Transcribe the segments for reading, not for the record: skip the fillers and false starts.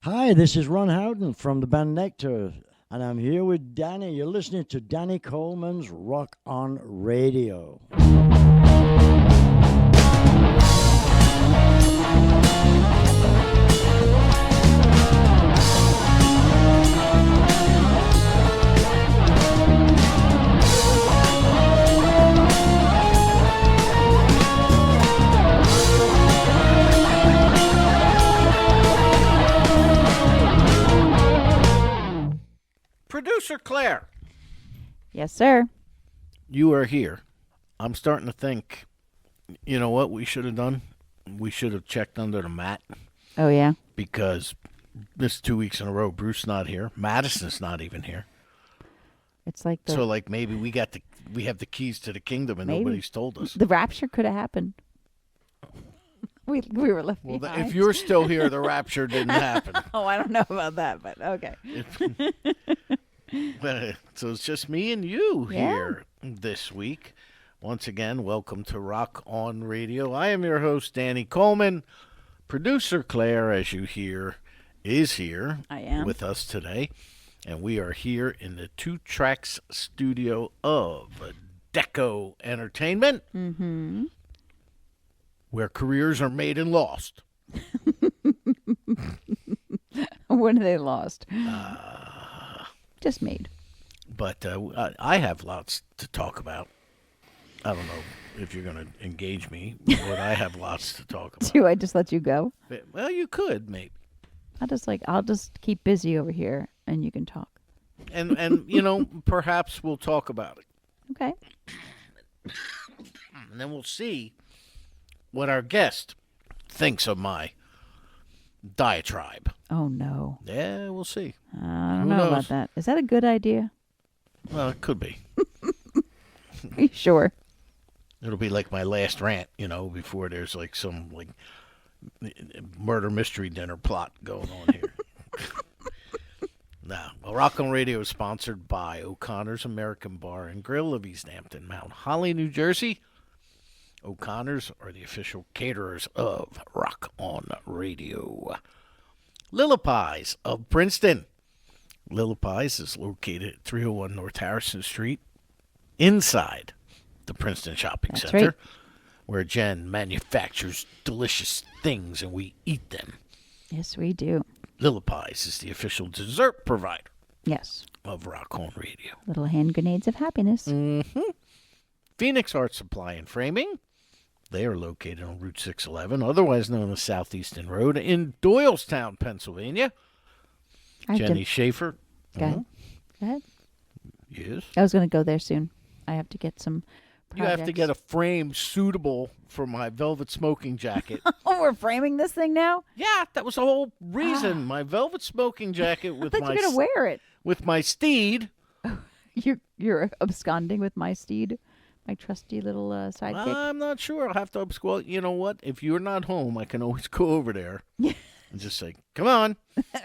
Hi, this is Ron Howden from the band Nectar, and I'm here with Danny. You're listening to Danny Coleman's Rock on Radio. Producer Claire, Yes, sir. you are here. I'm starting to think, you know what we should have done? We should have checked under the mat Oh, yeah. because this 2 weeks in a row, Bruce's not here. Madison's not even here. It's like So like maybe we have the keys to the kingdom and Maybe. nobody's told us. the rapture could have happened. We were left Well, behind. if you're still here, the rapture didn't happen. Oh, I don't know about that, but okay. So it's just me and you Yeah. here this week. Once again, welcome to Rock on Radio. I am your host, Danny Coleman. Producer Claire, as you hear, is here I am. with us today. And we are here in the Two Tracks studio of Deco Entertainment, where careers are made and lost. When are they lost? Just made. But I have lots to talk about. I don't know if you're going to engage me, but I have lots to talk about. Do I just let you go? Well, you could, maybe. I'll just keep busy over here and you can talk. And you know, perhaps we'll talk about it. Okay. And then we'll see what our guest thinks of my diatribe. Oh no. Yeah, we'll see. I don't Who know knows? about that. Is that a good idea? Well, it could be. Are you sure? It'll be like my last rant, you know, before there's like some like murder mystery dinner plot going on here. Now, well, Rock on Radio is sponsored by O'Connor's American Bar and Grill of East Hampton, Mount Holly, New Jersey. O'Connor's are the official caterers of Rock on Radio. Lillipie's of Princeton. Lillipie's is located at 301 North Harrison Street, inside the Princeton Shopping That's Center, right. where Jen manufactures delicious things and we eat them. Yes, we do. Lillipie's is the official dessert provider Yes. of Rock on Radio. Little hand grenades of happiness. Phoenix Art Supply and Framing. They are located on Route 611, otherwise known as Southeastern Road, in Doylestown, Pennsylvania. I have to- Jenny Schaefer. Go ahead. Go ahead. Yes. I was going to go there soon. I have to get some You have to projects. get a frame suitable for my velvet smoking jacket. Oh, we're framing this thing now? Yeah, that was the whole reason. My velvet smoking jacket I with thought my you were going to wear it. with my steed. You're absconding with my steed, my trusty little sidekick. I'm not sure. I'll have to upsquat. You know what? If you're not home, I can always go over there and just say, "Come on,"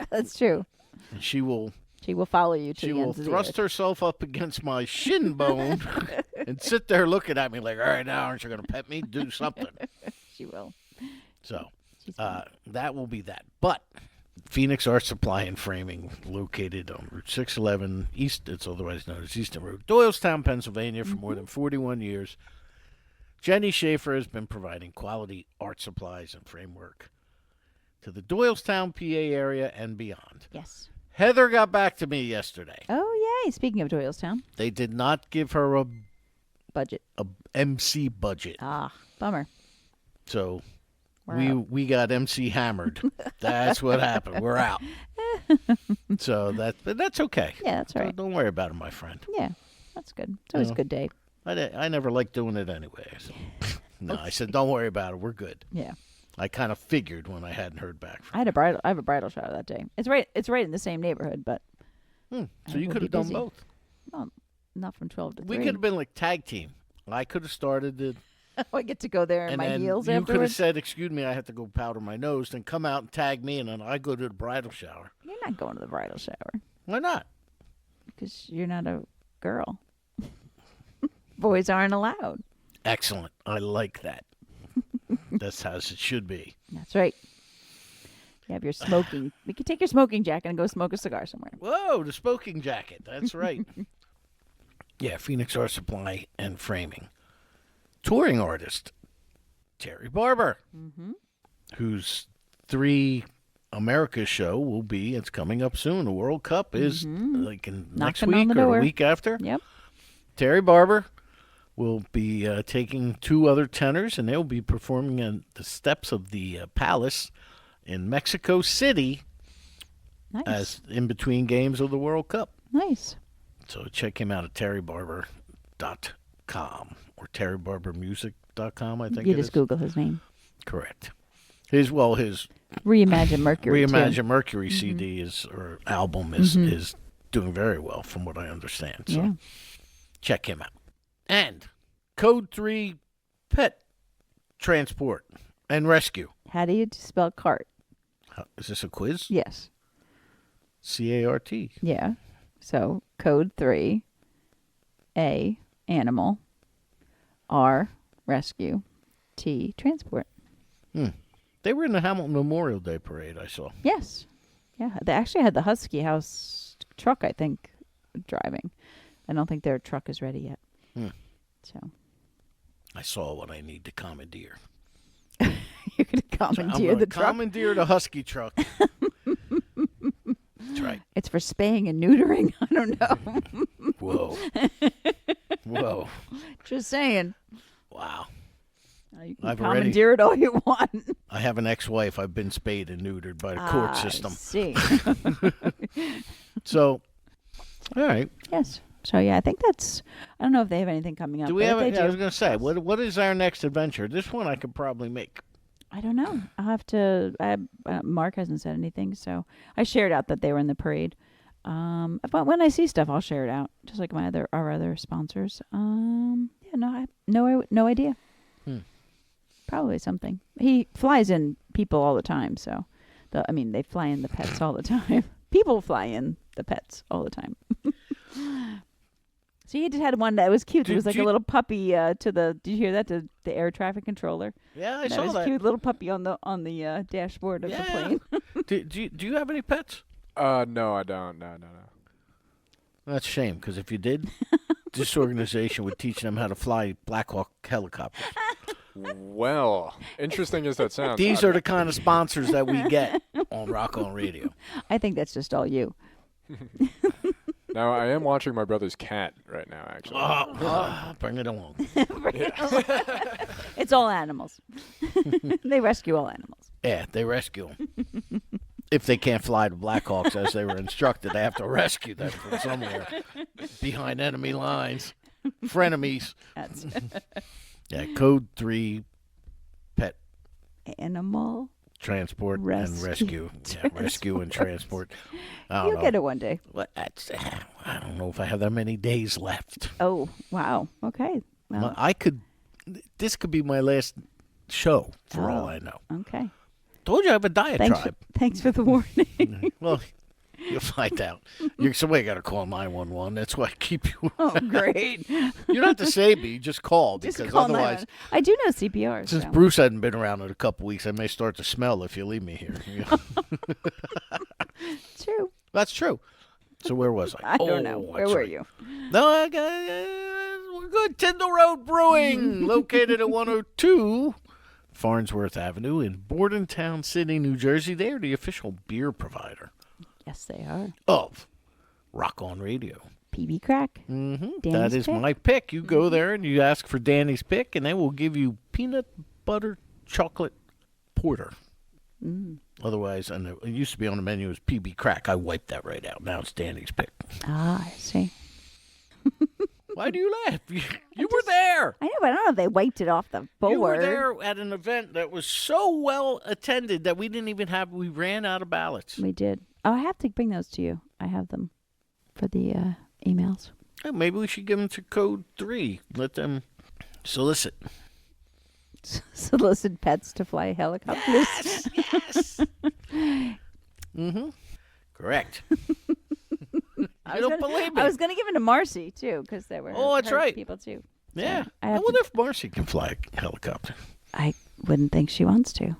That's true. and she will She will follow you to She the will ends of the thrust earth. herself up against my shin bone and sit there looking at me like, all right, now aren't you going to pet me? Do something. She will. So She's fine. that will be that. But Phoenix Art Supply and Framing, located on Route 611 East, it's otherwise known as Eastern Road, Doylestown, Pennsylvania, for more than 41 years. Jenny Schaefer has been providing quality art supplies and framework to the Doylestown, PA area and beyond. Yes. Heather got back to me yesterday. Oh, yay. Speaking of Doylestown, They did not give her a budget. MC budget. Ah, bummer. So We're out. we got MC hammered. That's what happened. We're out. So that's okay. Yeah, that's all right. Don't worry about it, my friend. Yeah, that's good. It's always Yeah. a good day. I never liked doing it anyway. So. No, I said don't worry about it. We're good. Yeah. I kind of figured when I hadn't heard back from. I have a bridal shower that day. It's right in the same neighborhood, but So I you would could be have done busy. both. well, not from 12 to 3. We could have been like tag team. I could have started it, I get to go there in and my then heels you could have afterwards. said, "Excuse me, I have to go powder my nose," then come out and tag me, and then I go to the bridal shower. You're not going to the bridal shower Why not? because you're not a girl. Boys aren't allowed. Excellent. I like that. That's how it should be. That's right. You have your smoking. We could take your smoking jacket and go smoke a cigar somewhere. Whoa, the smoking jacket. That's right. Yeah, Phoenix Art Supply and Framing. Touring artist, Terry Barber, whose 3 America show will be, it's coming up soon. The World Cup is like next Knocking on week the or door. the week after. Yep. Terry Barber will be taking 2 other tenors, and they'll be performing on the steps of the Palace in Mexico City Nice. as in between games of the World Cup. Nice. So check him out at terrybarber.com or terrybarbermusic.com, I think You it just is. Google his name. Correct. His Reimagine Mercury. Reimagine Mercury CD or album is doing very well from what I understand. So Yeah. check him out. And Code 3 Pet Transport and Rescue. How do you spell cart? Is this a quiz? Yes. CART. Yeah. So code 3, A, animal, R, rescue, T, transport. They were in the Hamilton Memorial Day Parade, I saw. Yes. Yeah. They actually had the Husky House truck, I think, driving. I don't think their truck is ready yet. So I saw what I need to commandeer. you're going to commandeer the truck. Commandeer the Husky truck. That's right. It's for spaying and neutering. I don't know. Whoa. Whoa. Just saying. Wow. You can I've already- commandeer it all you want. I have an ex-wife. I've been spayed and neutered by the court system. I see. So, all right. Yes. So yeah, I think that's. I don't know if they have anything coming up. Do we but have? if they I do, was going to say, what is our next adventure? This one I could probably make. I don't know. I'll have to. Mark hasn't said anything, so I shared out that they were in the parade. But when I see stuff, I'll share it out, just like our other sponsors. Yeah, I have no idea. Probably something. He flies in people all the time, so they fly in the pets all the time. People fly in the pets all the time. So he just had one that was cute. It was like a little puppy did you hear that? To the air traffic controller. Yeah, I That saw was that. cute little puppy on the dashboard of the plane. Do you have any pets? No, I don't. No. That's a shame, because if you did, this organization would teach them how to fly Black Hawk helicopters. Well, interesting as that sounds. These are the kind of sponsors that we get on Rock On Radio. I think that's just all you. Now, I am watching my brother's cat right now, actually. Bring it along. It's all animals. They rescue all animals. Yeah, they rescue them. If they can't fly the Blackhawks as they were instructed, they have to rescue them from somewhere behind enemy lines, frenemies. That's Yeah, Code 3 Pet animal. Transport and Rescue. Rescue. Yeah, rescue and transport. I don't You'll know. get it one day. What, I don't know if I have that many days left. Oh, wow. Okay. Well, This could be my last show, for all Oh. I know. okay. Told you I have a Thanks diatribe. thanks for the warning. Well, you'll find out. Somebody got to call 911. That's why I keep you. Oh, great. You don't have to say me. You just call, Just because call otherwise, 911. I do know CPR. since so. Bruce hadn't been around in a couple weeks, I may start to smell if you leave me here. You know? True. That's true. So where was I? I don't know. Where that's were right. you? No, we're good. Tyndall Road Brewing, located at 102 Farnsworth Avenue in Bordentown City, New Jersey. They are the official beer provider Yes, they are. of Rock On Radio. PB Crack. That Danny's is pick. my pick. You go there and you ask for Danny's pick, and they will give you peanut butter chocolate porter. Otherwise, and it used to be on the menu as PB Crack. I wiped that right out. Now it's Danny's pick. Ah, I see. Why do you laugh? You were there. I know, but I don't know if they wiped it off the board. You were there at an event that was so well attended that we ran out of ballots. We did. Oh, I have to bring those to you. I have them for the emails. Hey, maybe we should give them to Code 3. Let them solicit. Solicit pets to fly helicopters. Yes. Correct. I don't believe me. I was going to give it to Marcy, too, because there were that's her right. people, too. So Yeah. I I have wonder if Marcy can fly a helicopter. I wouldn't think she wants to.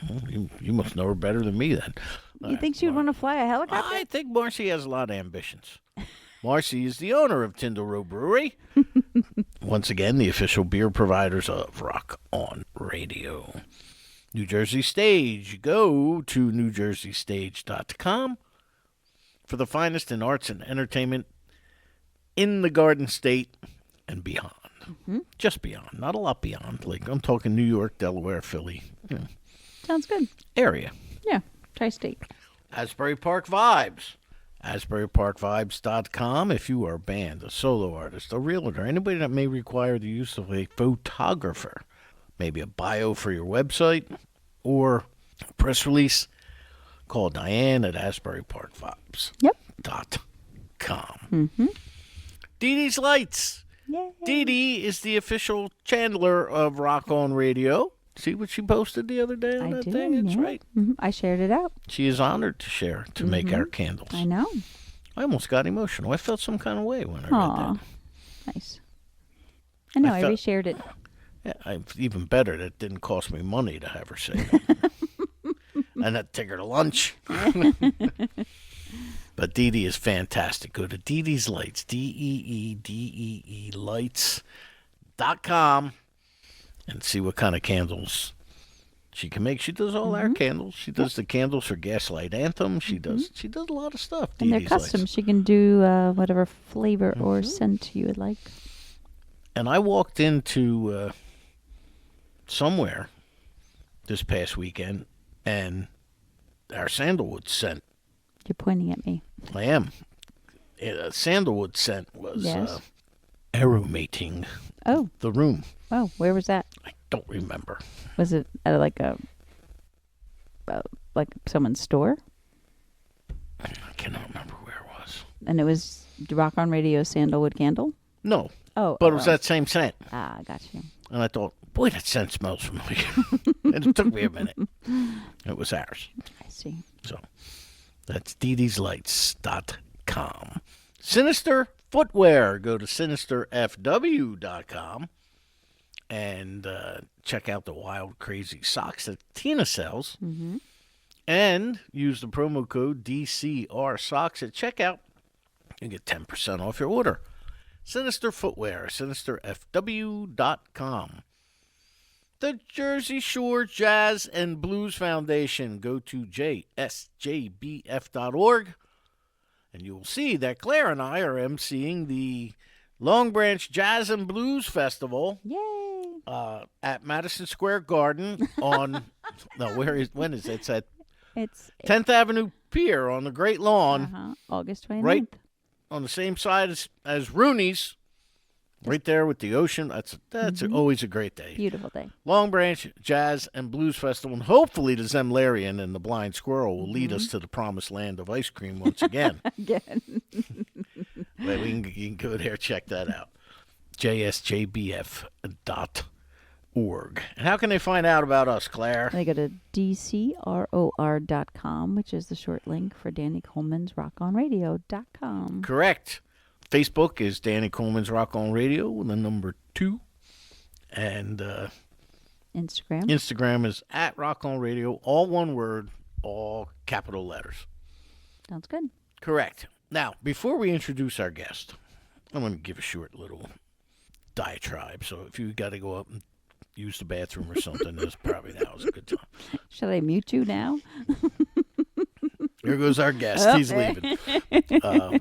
Well, you must know her better than me then. You think she would want to fly a helicopter? I think Marcy has a lot of ambitions. Marcy is the owner of Tyndall Row Brewery. Once again, the official beer providers of Rock On Radio. New Jersey Stage. Go to newjerseystage.com for the finest in arts and entertainment in the Garden State and beyond. Just beyond. Not a lot beyond. Like, I'm talking New York, Delaware, Philly. Sounds good. Area. Yeah, tri-state. Asbury Park Vibes. AsburyParkVibes.com. If you are a band, a solo artist, a realtor, anybody that may require the use of a photographer, maybe a bio for your website or a press release, call Diane at AsburyParkVibes.com. Dee Dee's Lights. Yay. Dee Dee is the official chandler of Rock On Radio. See what she posted the other day on I that did, thing? That's yeah. right. I shared it out. She is honored to share, to make our candles. I know. I almost got emotional. I felt some kind of way when I read Aw, that. nice. I know. I felt- reshared it. Yeah, even better that it didn't cost me money to have her say that. And that take her to lunch. But Dee Dee is fantastic. Go to Dee Dee's Lights, DEEDEE Lights.com and see what kind of candles she can make. She does all our candles. She does the candles for Gaslight Anthem. She does a lot of stuff. And they're Dee Dee's custom. Lights. She can do whatever flavor or scent you would like. And I walked into somewhere this past weekend, and our sandalwood scent. You're pointing at me. I am. Sandalwood scent was Yes. aromating Oh, the room. oh, where was that? I don't remember. Was it at like someone's store? I cannot remember where it was. And it was Rock On Radio Sandalwood Candle? No, Oh, but it was that same scent. Ah, got you. And I thought, boy, that scent smells familiar. And it took me a minute. It was ours. I see. So that's DeeDee'sLights.com. Sinister Footwear. Go to SinisterFW.com and check out the wild, crazy socks that Tina sells. And use the promo code DCR Socks at checkout. You get 10% off your order. Sinister Footwear, SinisterFW.com. The Jersey Shore Jazz and Blues Foundation. Go to jsjbf.org, and you will see that Claire and I are emceeing the Long Branch Jazz and Blues Festival Yay! at Madison Square Garden on, when is it? It's at It's 10th Avenue Pier on the Great Lawn, August 29th. right on the same side as Rooney's, right there with the ocean. That's always a great day. Beautiful day. Long Branch Jazz and Blues Festival, and hopefully the Zemlarian and the Blind Squirrel will lead us to the promised land of ice cream once again. Again. But you can go there, check that out. jsjbf.org. And how can they find out about us, Claire? They go to DCROR.com, which is the short link for Danny Coleman's RockOnRadio.com. Correct. Facebook is Danny Coleman's Rock On Radio with the number 2. And Instagram. Instagram is at Rock On Radio, all one word, all capital letters. Sounds good. Correct. Now, before we introduce our guest, I'm going to give a short little diatribe. So if you got to go up and use the bathroom or something, this probably now is a good time. Should I mute you now? Here goes our guest. He's leaving. I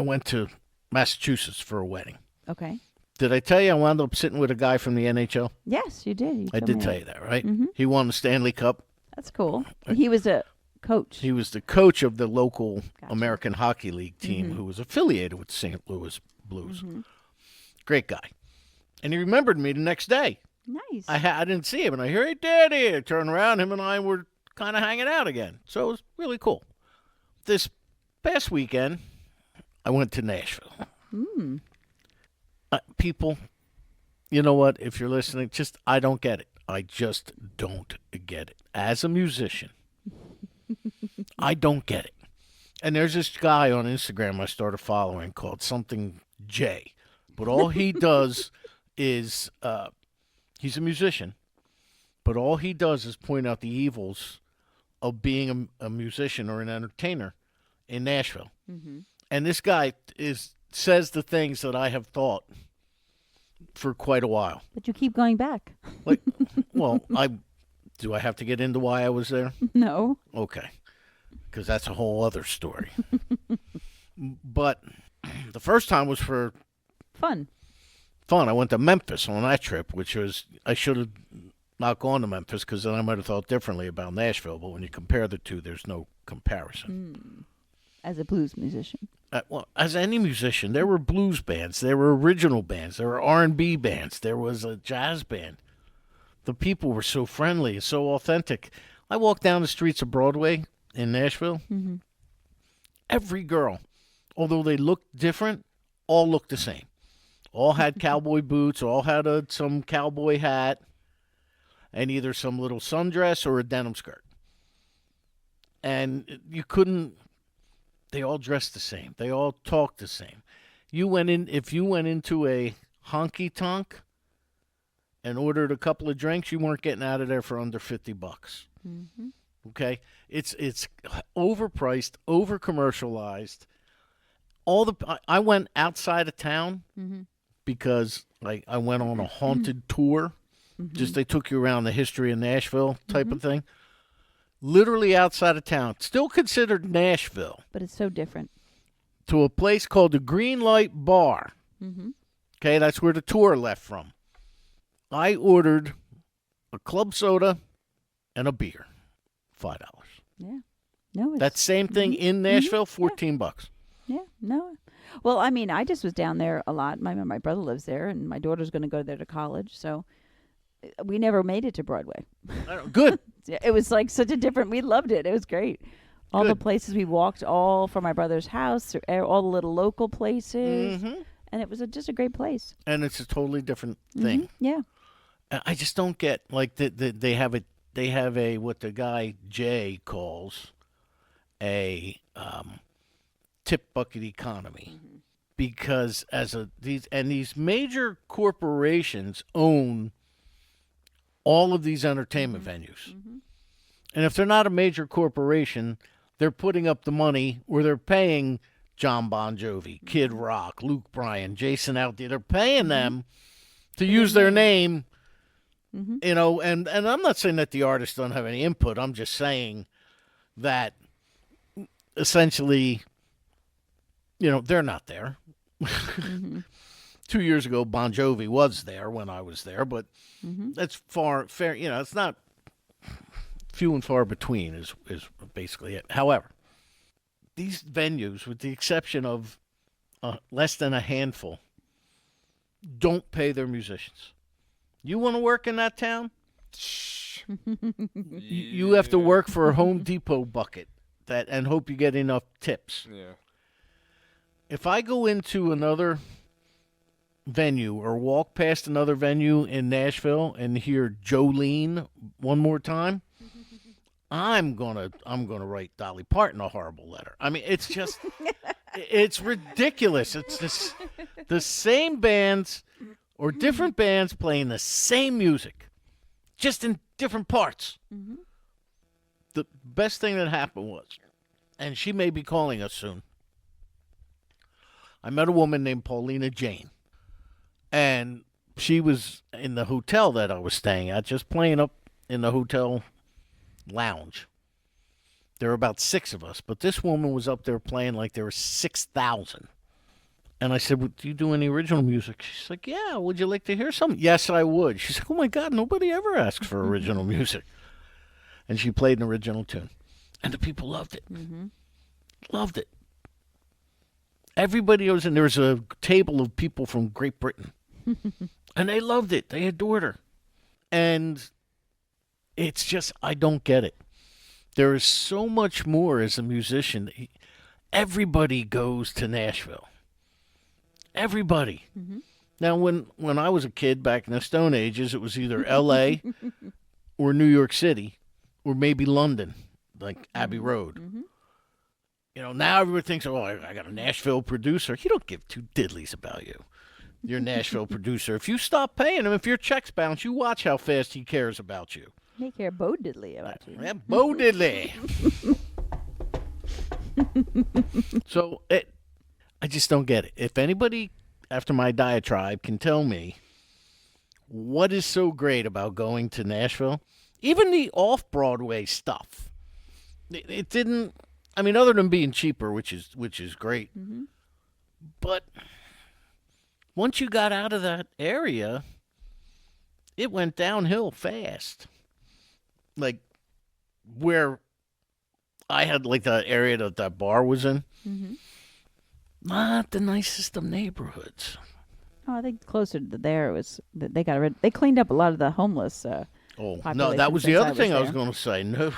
went to Massachusetts for a wedding. Okay. Did I tell you I wound up sitting with a guy from the NHL? Yes, you did. I did tell you that, right? He won the Stanley Cup. That's cool. He was a coach. He was the coach of the local American Hockey League team who was affiliated with St. Louis Blues. Great guy. And he remembered me the next day. Nice. I didn't see him, and I hear, hey, Daddy. I turn around, him and I were kind of hanging out again. So it was really cool. This past weekend, I went to Nashville. People, you know what? If you're listening, I don't get it. I just don't get it. As a musician, I don't get it. And there's this guy on Instagram I started following called something J. But all he does is, he's a musician, but all he does is point out the evils of being a musician or an entertainer in Nashville. Mm-hmm. And this guy says the things that I have thought for quite a while. But you keep going back. Like, well, do I have to get into why I was there? No. Okay, because that's a whole other story. But the first time was for Fun. I went to Memphis on that trip, which was, I should have not gone to Memphis because then I might have thought differently about Nashville. But when you compare the two, there's no comparison. As a blues musician. Well, as any musician, there were blues bands, there were original bands, there were R&B bands, there was a jazz band. The people were so friendly and so authentic. I walked down the streets of Broadway in Nashville. Mm-hmm. Every girl, although they looked different, all looked the same. All had cowboy boots, all had some cowboy hat, and either some little sundress or a denim skirt. And they all dressed the same. They all talked the same. If you went into a honky tonk and ordered a couple of drinks, you weren't getting out of there for under $50. Mm-hmm. Okay? It's overpriced, over commercialized. I went outside of town because I went on a haunted tour. Just they took you around the history of Nashville type of thing. Literally outside of town, still considered Nashville, But it's so different. to a place called the Green Light Bar. Mm-hmm. Okay, that's where the tour left from. I ordered a club soda and a beer, $5. Yeah. No, it's... That same thing in Nashville, $14. Yeah, no. Well, I mean, I just was down there a lot. My brother lives there, and my daughter's going to go there to college, so we never made it to Broadway. Good. It was like such a different... We loved it. It was great. All the Good. places we walked, all from my brother's house, through all the little local places, and it was just a great place. And it's a totally different thing. Yeah. I just don't get, like, they have a what the guy Jay calls a tip bucket economy, because these major corporations own all of these entertainment venues, and if they're not a major corporation, they're putting up the money, or they're paying John Bon Jovi, Kid Rock, Luke Bryan, Jason Aldean. They're paying them to use their name. You know, and I'm not saying that the artists don't have any input. I'm just saying that essentially, you know, they're not there. 2 years ago, Bon Jovi was there when I was there, but that's fair. You know, it's not, few and far between is basically it. However, these venues, with the exception of less than a handful, don't pay their musicians. You want to work in that town? You have to work for a Home Depot bucket and hope you get enough tips. Yeah. If I go into another venue or walk past another venue in Nashville and hear Jolene one more time, I'm gonna write Dolly Parton a horrible letter. I mean, it's just it's ridiculous. It's just the same bands or different bands playing the same music, just in different parts. The best thing that happened was, and she may be calling us soon, I met a woman named Paulina Jane, and she was in the hotel that I was staying at, just playing up in the hotel lounge. There were about 6 of us, but this woman was up there playing like there were 6,000. And I said, well, do you do any original music? She's like, yeah, would you like to hear something? Yes, I would. She's like, oh, my God, nobody ever asks for original music. And she played an original tune. And the people loved it. Loved it. Everybody was in. There was a table of people from Great Britain. And they loved it. They adored her. And it's just, I don't get it. There is so much more as a musician. Everybody goes to Nashville. Everybody. Now, when I was a kid back in the Stone Ages, it was either L.A. or New York City or maybe London, like Abbey Road. You know, now everybody thinks, oh, I got a Nashville producer. He don't give two diddlies about you. your Nashville producer. If you stop paying him, if your check's bounced, you watch how fast he cares about you. They care Bo Diddley about you. Yeah, Bo Diddley. So I just don't get it. If anybody after my diatribe can tell me what is so great about going to Nashville, even the off-Broadway stuff, it didn't. I mean, other than being cheaper, which is great, but once you got out of that area, it went downhill fast. Like where I had like the area that bar was in, not the nicest of neighborhoods. Oh, I think closer to there was they got rid. They cleaned up a lot of the homeless. Oh no, population that was the since other thing I was there. going to say. No,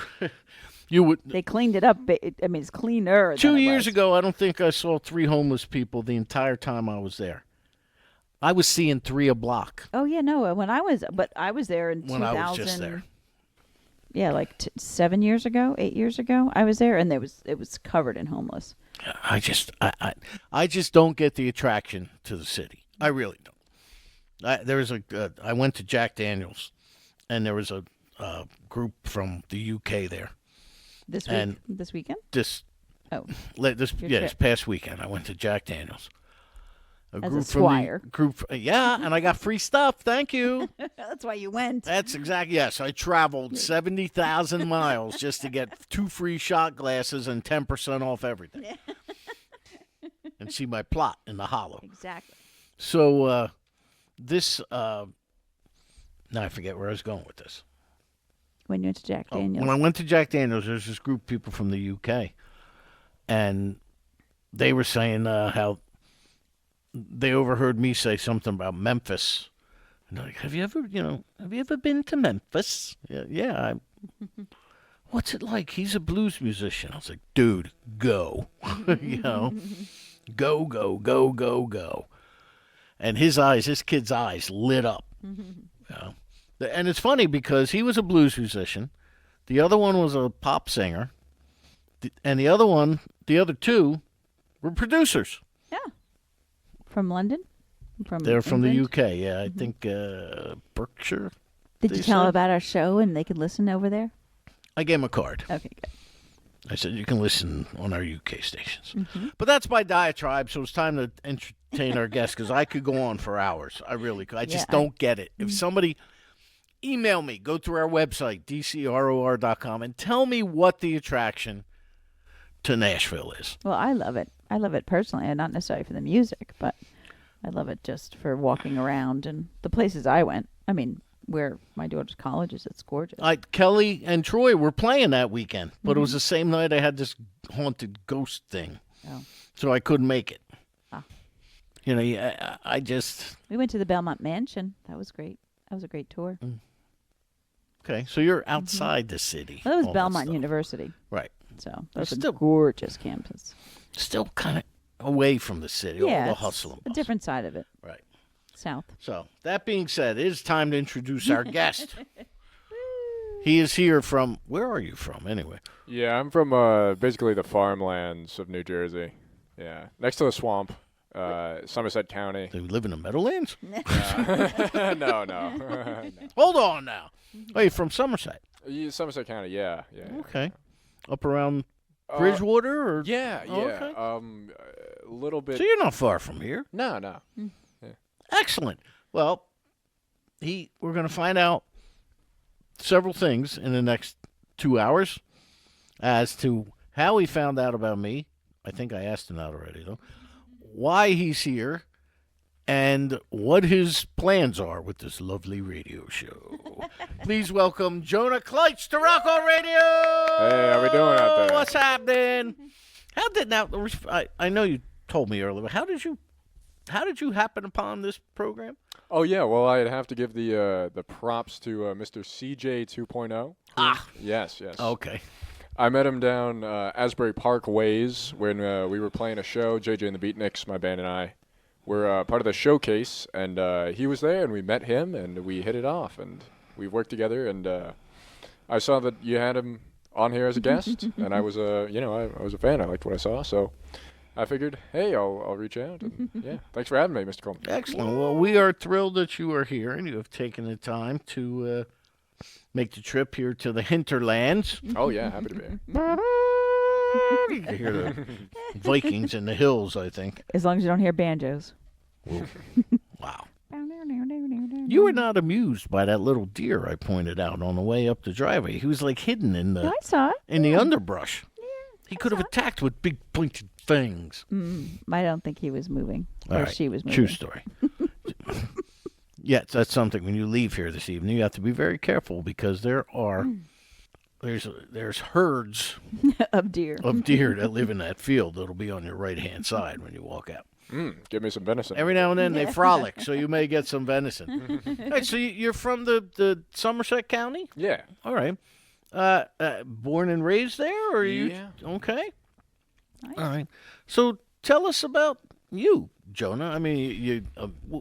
you would. They cleaned it up. I mean, it's cleaner. 2 than it years was. ago, I don't think I saw 3 homeless people the entire time I was there. I was seeing 3 a block Oh yeah, no. When I was there in when 2000. I was just there. Yeah, like 7 years ago, 8 years ago, I was there, and it was covered in homeless. I just don't get the attraction to the city. I really don't. I went to Jack Daniels, and there was a group from the UK there. This week, And this weekend. This Oh, this trip. past weekend, I went to Jack Daniels. As a squire. And I got free stuff. Thank you. that's why you went. That's exactly, yes. I traveled 70,000 miles just to get 2 free shot glasses and 10% off everything. And see my plot in the hollow. Exactly. So now I forget where I was going with this. When you went to Jack Daniels. When I went to Jack Daniels, there's this group of people from the UK. And they were saying how they overheard me say something about Memphis. And they're like, have you ever been to Memphis? Yeah. What's it like? He's a blues musician. I was like, dude, go. Go, go, go, go, go. And this kid's eyes lit up. And it's funny because he was a blues musician. The other one was a pop singer. And the other 2 were producers. Yeah. From London? They're from England? the UK, yeah. I think Berkshire. Did they you tell said. them about our show and they could listen over there? I gave him a card. Okay, good. I said, you can listen on our UK stations. But that's my diatribe, so it's time to entertain our guests because I could go on for hours. I really could. I just don't get it. If somebody email me, go through our website, dcror.com, and tell me what the attraction to Nashville is. Well, I love it. I love it personally, and not necessarily for the music, but I love it just for walking around and the places I went. I mean, where my daughter's college is, it's gorgeous. Kelly and Troy were playing that weekend, but it was the same night I had this haunted ghost thing. Oh. So I couldn't make it. Ah. I just... We went to the Belmont Mansion. That was great. That was a great tour. Okay, so you're outside the city. Well, that was all Belmont stuff. University. Right. So that's a Still- gorgeous campus. Still kind of away from the city, Yeah, all the it's hustle and a bustle. different side of it. Right. South. So, that being said, it is time to introduce our guest. He is here from... Where are you from, anyway? Yeah, I'm from basically the farmlands of New Jersey. Yeah, next to the swamp, Somerset County. Do you live in the Meadowlands? No. Hold on now. Oh, you're from Somerset. Somerset County, yeah. Okay. Up around Bridgewater? Or? Yeah. Oh, okay. A little bit. So you're not far from here. No. Excellent. Well, we're going to find out several things in the next 2 hours as to how he found out about me. I think I asked him that already, though. Why he's here and what his plans are with this lovely radio show. Please welcome Jonah Kleitsch to Rock On Radio. Hey, how we doing out there? What's happening? I know you told me earlier, but how did you happen upon this program? Oh yeah, well I'd have to give the props to Mr. CJ 2.0. Yes. Okay. I met him down Asbury Park Ways when we were playing a show. JJ and the Beatniks, my band, and I were part of the showcase, and he was there, and we met him, and we hit it off, and we worked together. And I saw that you had him on here as a guest, and I was I was a fan. I liked what I saw, so I figured, hey, I'll reach out. And, yeah, thanks for having me, Mr. Coleman. Excellent. Well, we are thrilled that you are here and you have taken the time to make the trip here to the hinterlands. Oh yeah, happy to be here. You can hear the Vikings in the hills, I think. As long as you don't hear banjos. Wow. You were not amused by that little deer I pointed out on the way up the driveway. He was like hidden in No, the I saw it. in the underbrush. He could have attacked with big pointed fangs. I don't think he was moving. All Or right, she was moving. True story. Yes, that's something when you leave here this evening, you have to be very careful because there's herds Of deer. of deer that live in that field that'll be on your right hand side when you walk out. Give me some venison. Every now and then they frolic, so you may get some venison. All right, so you're from the Somerset County? Yeah. All right. Born and raised there, or are you? Yeah. Okay. Nice. All right. So tell us about you, Jonah. I mean, you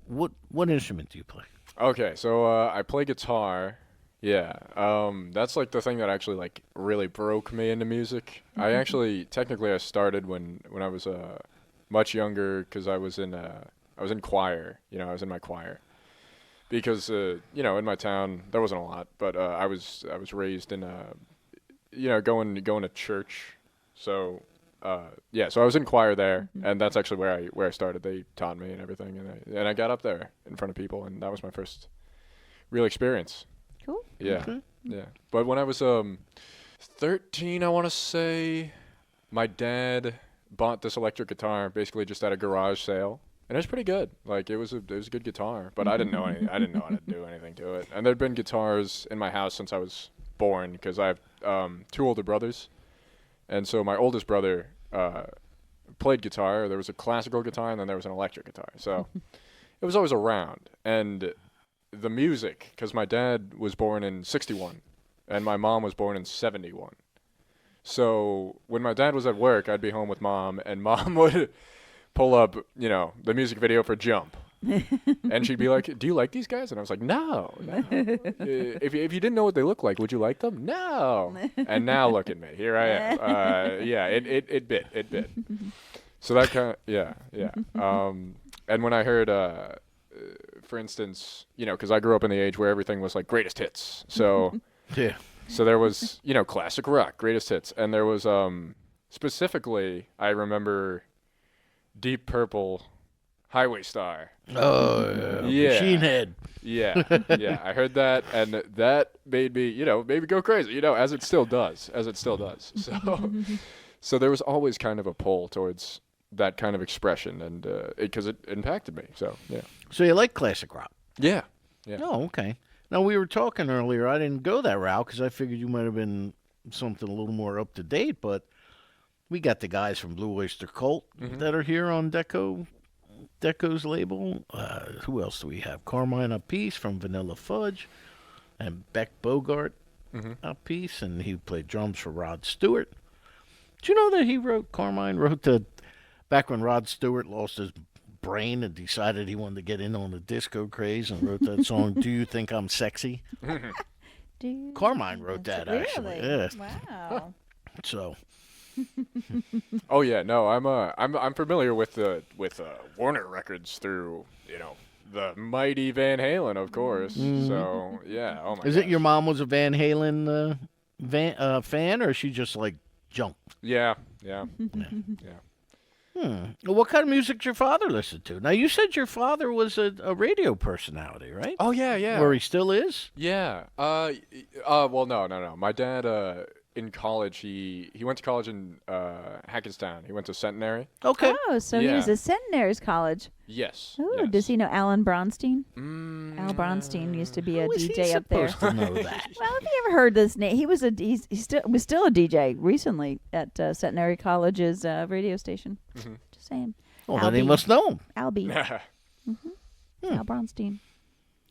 what instrument do you play? Okay, so I play guitar. Yeah. That's like the thing that actually like really broke me into music. I actually technically I started when I was much younger because I was in choir. I was in my choir. Because in my town there wasn't a lot, but I was raised in going to church. So so I was in choir there, and that's actually where I started. They taught me and everything, and I got up there in front of people, and that was my first real experience. Cool. Yeah, Okay. yeah. But when I was 13, I want to say, my dad bought this electric guitar basically just at a garage sale. And it was pretty good. Like it was a good guitar, but I didn't know I didn't know how to do anything to it. And there'd been guitars in my house since I was born because I have 2 older brothers, and so my oldest brother played guitar. There was a classical guitar and then there was an electric guitar. So it was always around. And the music, because my dad was born in '61 and my mom was born in '71. So when my dad was at work, I'd be home with mom, and mom would pull up, the music video for Jump. And she'd be like, do you like these guys? And I was like, no. If you didn't know what they look like, would you like them? No. And now look at me. Here I am. It bit. So that kind of, yeah. And when I heard, for instance, because I grew up in the age where everything was like greatest hits. So, Yeah. so there was, classic rock, greatest hits. And there was, specifically, I remember Deep Purple, Highway Star. Oh, Yeah. Machine Head. Yeah, I heard that, and that made me, go crazy, as it still does. So there was always kind of a pull towards that kind of expression, and because it impacted me. So yeah. So you like classic rock? Yeah. Oh, okay. Now we were talking earlier. I didn't go that route because I figured you might have been something a little more up to date, but we got the guys from Blue Oyster Cult that are here on Deco's label. Who else do we have? Carmine Appice from Vanilla Fudge, and Beck Bogart Appice, and he played drums for Rod Stewart. Do you know that Carmine wrote back when Rod Stewart lost his brain and decided he wanted to get in on the disco craze and wrote that song, Do You Think I'm Sexy? Carmine wrote that, actually. Yeah. Wow. So... Oh yeah, no, I'm familiar with Warner Records through the mighty Van Halen, of course. So yeah, oh my. Is it your mom was a Van Halen fan, or is she just like junk? Yeah. Well, what kind of music did your father listen to? Now you said your father was a radio personality, right? Oh yeah. Where he still is? Yeah. Well, no. My dad, in college, he went to college in Hackettstown. He went to Centenary. Okay. Oh, so he was at Centenary's College. Yes. Ooh, yes. does he know Alan Bronstein? Al Bronstein used to be a How is DJ he up there. supposed to know that? Well, have you ever heard this name? He was still a DJ recently at Centenary College's radio station. Just saying. Well, then he must know him. Albie. Al Bronstein.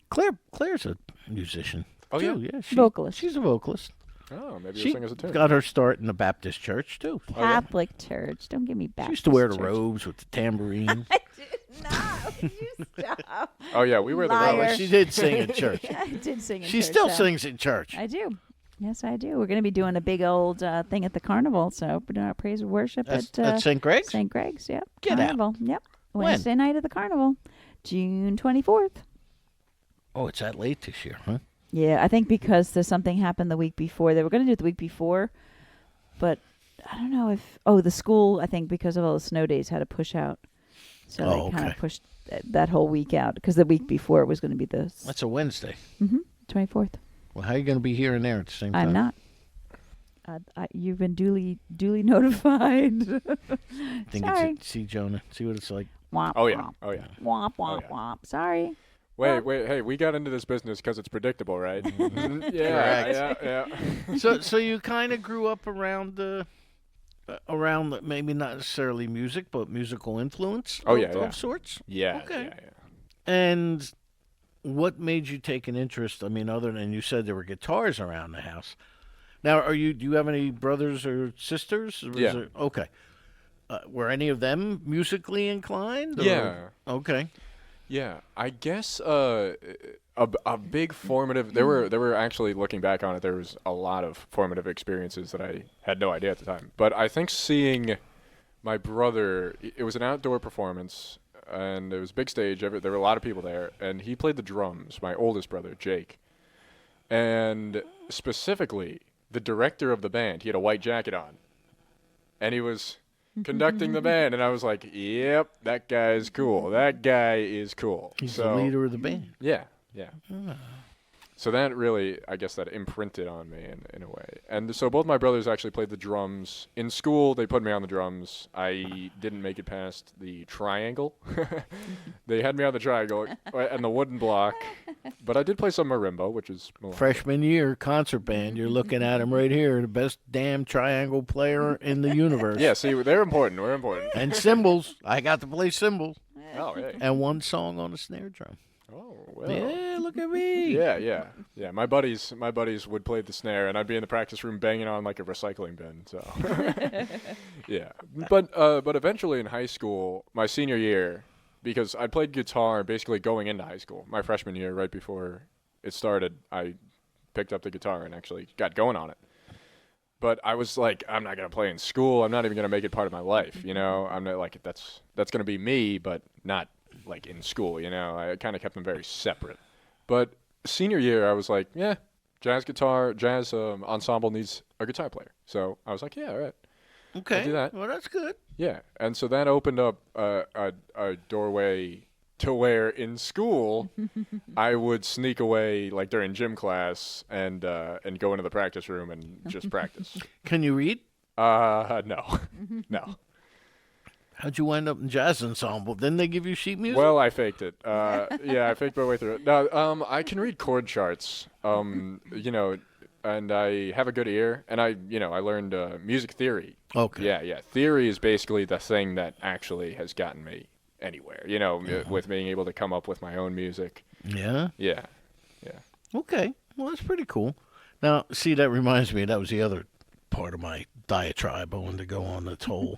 Claire's a musician. Oh, too. yeah? Vocalist. She's a vocalist. Oh, maybe She he'll sing us a tune. got her start in the Baptist church, too. Catholic Church. Don't give me Baptist She used to wear the Church. robes with the tambourine. I did not. You stop. Oh yeah, we were the Liar. Well, she did sing in church. I did sing in She church. still though. sings in church. I do. Yes, I do. We're going to be doing a big old thing at the carnival. So we're doing our praise and worship At St. Greg's? St. Greg's, yep. Get out. Carnival. Yep. When? Wednesday night at the carnival, June 24th. Oh, it's that late this year, huh? Yeah, I think because there's something happened the week before. They were going to do it the week before, but I don't know if... Oh, the school, I think, because of all the snow days, had to push out. So they kind of pushed that whole week out because the week before it was going to be the... That's a Wednesday. 24th. Well, how are you going to be here and there at the same time? I'm not. You've been duly notified. Think Sorry. see, Jonah, see what it's like. Womp, Oh, yeah. womp. Oh, yeah. Womp, Oh, womp, yeah. womp. Sorry. Wait. Hey, we got into this business because it's predictable, right? Correct. Yeah. So you kind of grew up around maybe not necessarily music, but musical influence. Oh, of, yeah. of sorts. Yeah. Okay. Yeah. And what made you take an interest? I mean, other than you said there were guitars around the house. Now, do you have any brothers or sisters? Or Yeah. Okay. Were any of them musically inclined? Or? Yeah. Okay. Yeah, I guess a big formative. There were actually, looking back on it, there was a lot of formative experiences that I had no idea at the time. But I think seeing my brother, it was an outdoor performance, and it was a big stage. There were a lot of people there, and he played the drums. My oldest brother, Jake, and specifically the director of the band. He had a white jacket on, and he was conducting the band, and I was like, yep, that guy's cool. That guy is cool. He's the leader of the band. Yeah. So that really, I guess, that imprinted on me in a way. And so both my brothers actually played the drums. In school, they put me on the drums. I didn't make it past the triangle. They had me on the triangle and the wooden block. But I did play some marimba, which is... Freshman year concert band, you're looking at him right here, the best damn triangle player in the universe. Yeah, see, they're important. We're important. And cymbals. I got to play cymbals. Oh, hey. And one song on the snare drum. Oh, well. Yeah, look at me. Yeah. My buddies would play the snare, and I'd be in the practice room banging on like a recycling bin. So, yeah. But eventually in high school, my senior year, because I played guitar basically going into high school, my freshman year, right before it started, I picked up the guitar and actually got going on it. But I was like, I'm not gonna play in school. I'm not even gonna make it part of my life. You know, I'm not like that's gonna be me, but not like in school, you know. I kind of kept them very separate. But senior year, I was like, yeah, jazz ensemble needs a guitar player. So I was like, yeah, all right. Okay. I'll do that. Well, that's good. Yeah. And so that opened up a doorway to where in school I would sneak away like during gym class and go into the practice room and just practice. Can you read? No. How'd you wind up in jazz ensemble? Didn't they give you sheet music? Well, I faked it. Yeah, I faked my way through it. No, I can read chord charts. You know, and I have a good ear, and I learned music theory. Okay. Yeah. Theory is basically the thing that actually has gotten me anywhere. You know, with being able to come up with my own music. Yeah? Yeah. Okay. Well, that's pretty cool. Now, see, that reminds me, that was the other part of my diatribe I wanted to go on this whole...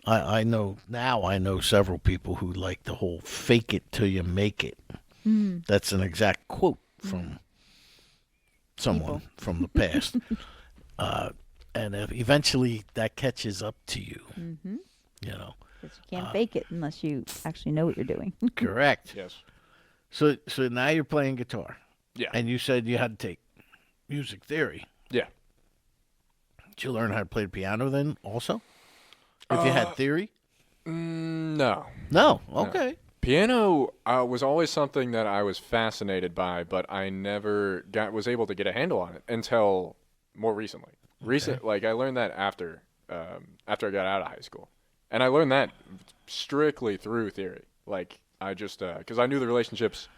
I know several people who like the whole fake it till you make it. That's an exact quote from someone from the past. And eventually that catches up to you, you know. 'Cause you can't fake it unless you actually know what you're doing. Correct. Yes. So now you're playing guitar. Yeah. And you said you had to take music theory. Yeah. Did you learn how to play the piano then also? If you had theory? No. No. Okay. Piano was always something that I was fascinated by, but I never was able to get a handle on it until more recently. Like I learned that after I got out of high school, and I learned that strictly through theory. Like I just because I knew the relationships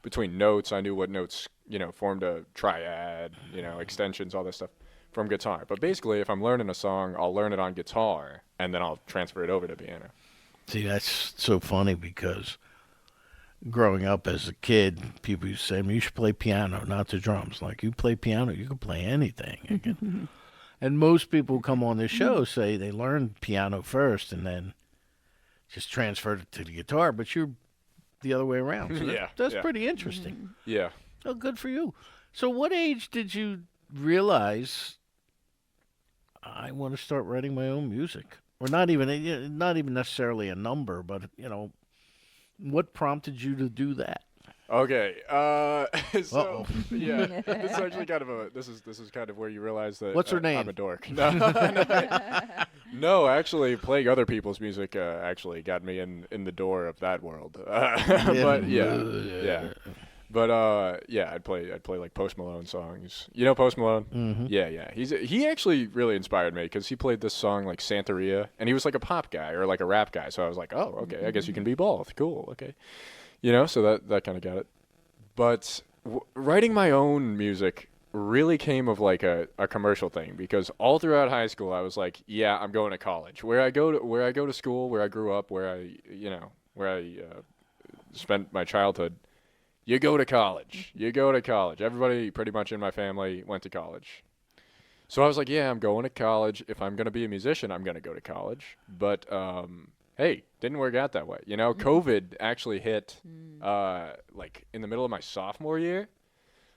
between notes. I knew what notes formed a triad, extensions, all this stuff from guitar. But basically, if I'm learning a song, I'll learn it on guitar, and then I'll transfer it over to piano. See, that's so funny because growing up as a kid, people used to say, you should play piano, not the drums. Like, you play piano, you can play anything. And most people who come on this show say they learned piano first and then just transferred it to the guitar, but you're the other way around. So that's pretty interesting. Yeah. Oh, good for you. So what age did you realize I want to start writing my own music, or not even necessarily a number, but what prompted you to do that? Okay. So Uh-oh. yeah, this is actually kind of this is kind of where you realize that What's her name? I'm a dork. No, no, actually, playing other people's music actually got me in the door of that world. But yeah. But yeah, I'd play like Post Malone songs. You know Post Malone? Mm-hmm. Yeah. He actually really inspired me because he played this song like Santeria, and he was like a pop guy or like a rap guy. So I was like, oh, okay, I guess you can be both. Cool, okay. So that kind of got it. But writing my own music really came of like a commercial thing, because all throughout high school I was like, yeah, I'm going to college. Where I go to school, where I grew up, where I spent my childhood. You go to college. You go to college. Everybody pretty much in my family went to college. So I was like, yeah, I'm going to college. If I'm going to be a musician, I'm going to go to college. But hey, didn't work out that way. COVID actually hit like in the middle of my sophomore year.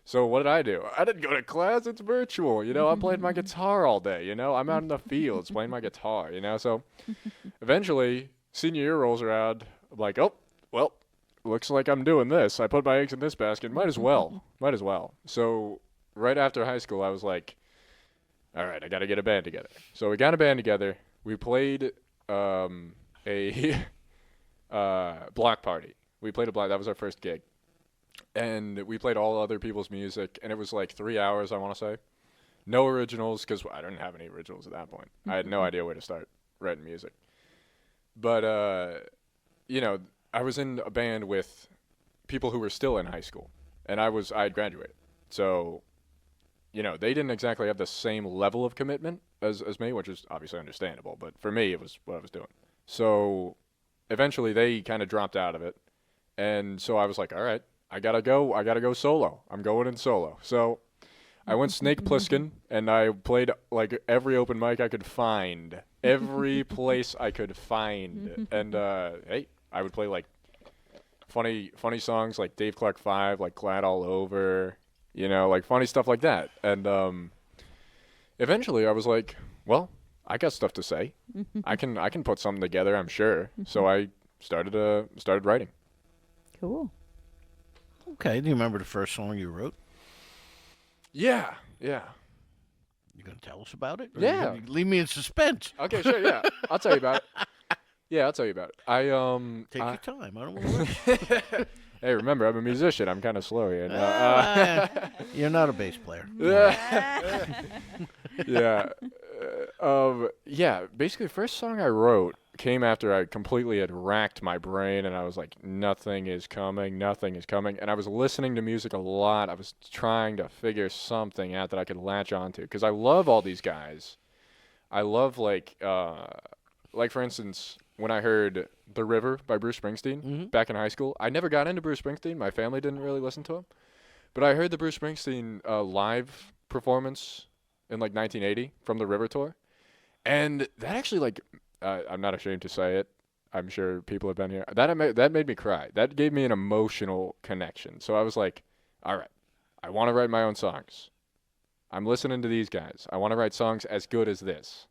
So what did I do? I didn't go to class. It's virtual. I played my guitar all day. I'm out in the fields playing my guitar. So eventually senior year rolls around. I'm like, oh, well, looks like I'm doing this. I put my eggs in this basket. Might as well. So right after high school, I was like, all right, I got to get a band together. So we got a band together. We played a block party. We played a block. That was our first gig. And we played all other people's music. And it was like 3 hours, I want to say. No originals, because I didn't have any originals at that point. I had no idea where to start writing music. But, I was in a band with people who were still in high school, and I had graduated. So, they didn't exactly have the same level of commitment as me, which is obviously understandable. But for me, it was what I was doing. So eventually they kind of dropped out of it. And so I was like, all right, I gotta go solo. I'm going in solo. So I went Snake Plissken, and I played like every open mic I could find, every place I could find. And hey, I would play like funny songs like Dave Clark 5, like Glad All Over, like funny stuff like that. And eventually I was like, well, I got stuff to say. I can put something together, I'm sure. So I started writing. Cool. Okay, do you remember the first song you wrote? Yeah. You gonna tell us about it? Or Yeah. you leave me in suspense. Okay, sure, yeah. I'll tell you about it. Yeah, I'll tell you about it. Take your time. I don't want to. Hey, remember, I'm a musician. I'm kind of slow here. You're not a bass player. Yeah. Yeah, basically the first song I wrote came after I completely had racked my brain, and I was like, nothing is coming. And I was listening to music a lot. I was trying to figure something out that I could latch onto, because I love all these guys. I love, like for instance, when I heard The River by Bruce Springsteen back in high school. I never got into Bruce Springsteen. My family didn't really listen to him. But I heard the Bruce Springsteen live performance in like 1980 from the River Tour. And that actually, like, I'm not ashamed to say it. I'm sure people have been here. That made me cry. That gave me an emotional connection. So I was like, all right, I want to write my own songs. I'm listening to these guys. I want to write songs as good as this.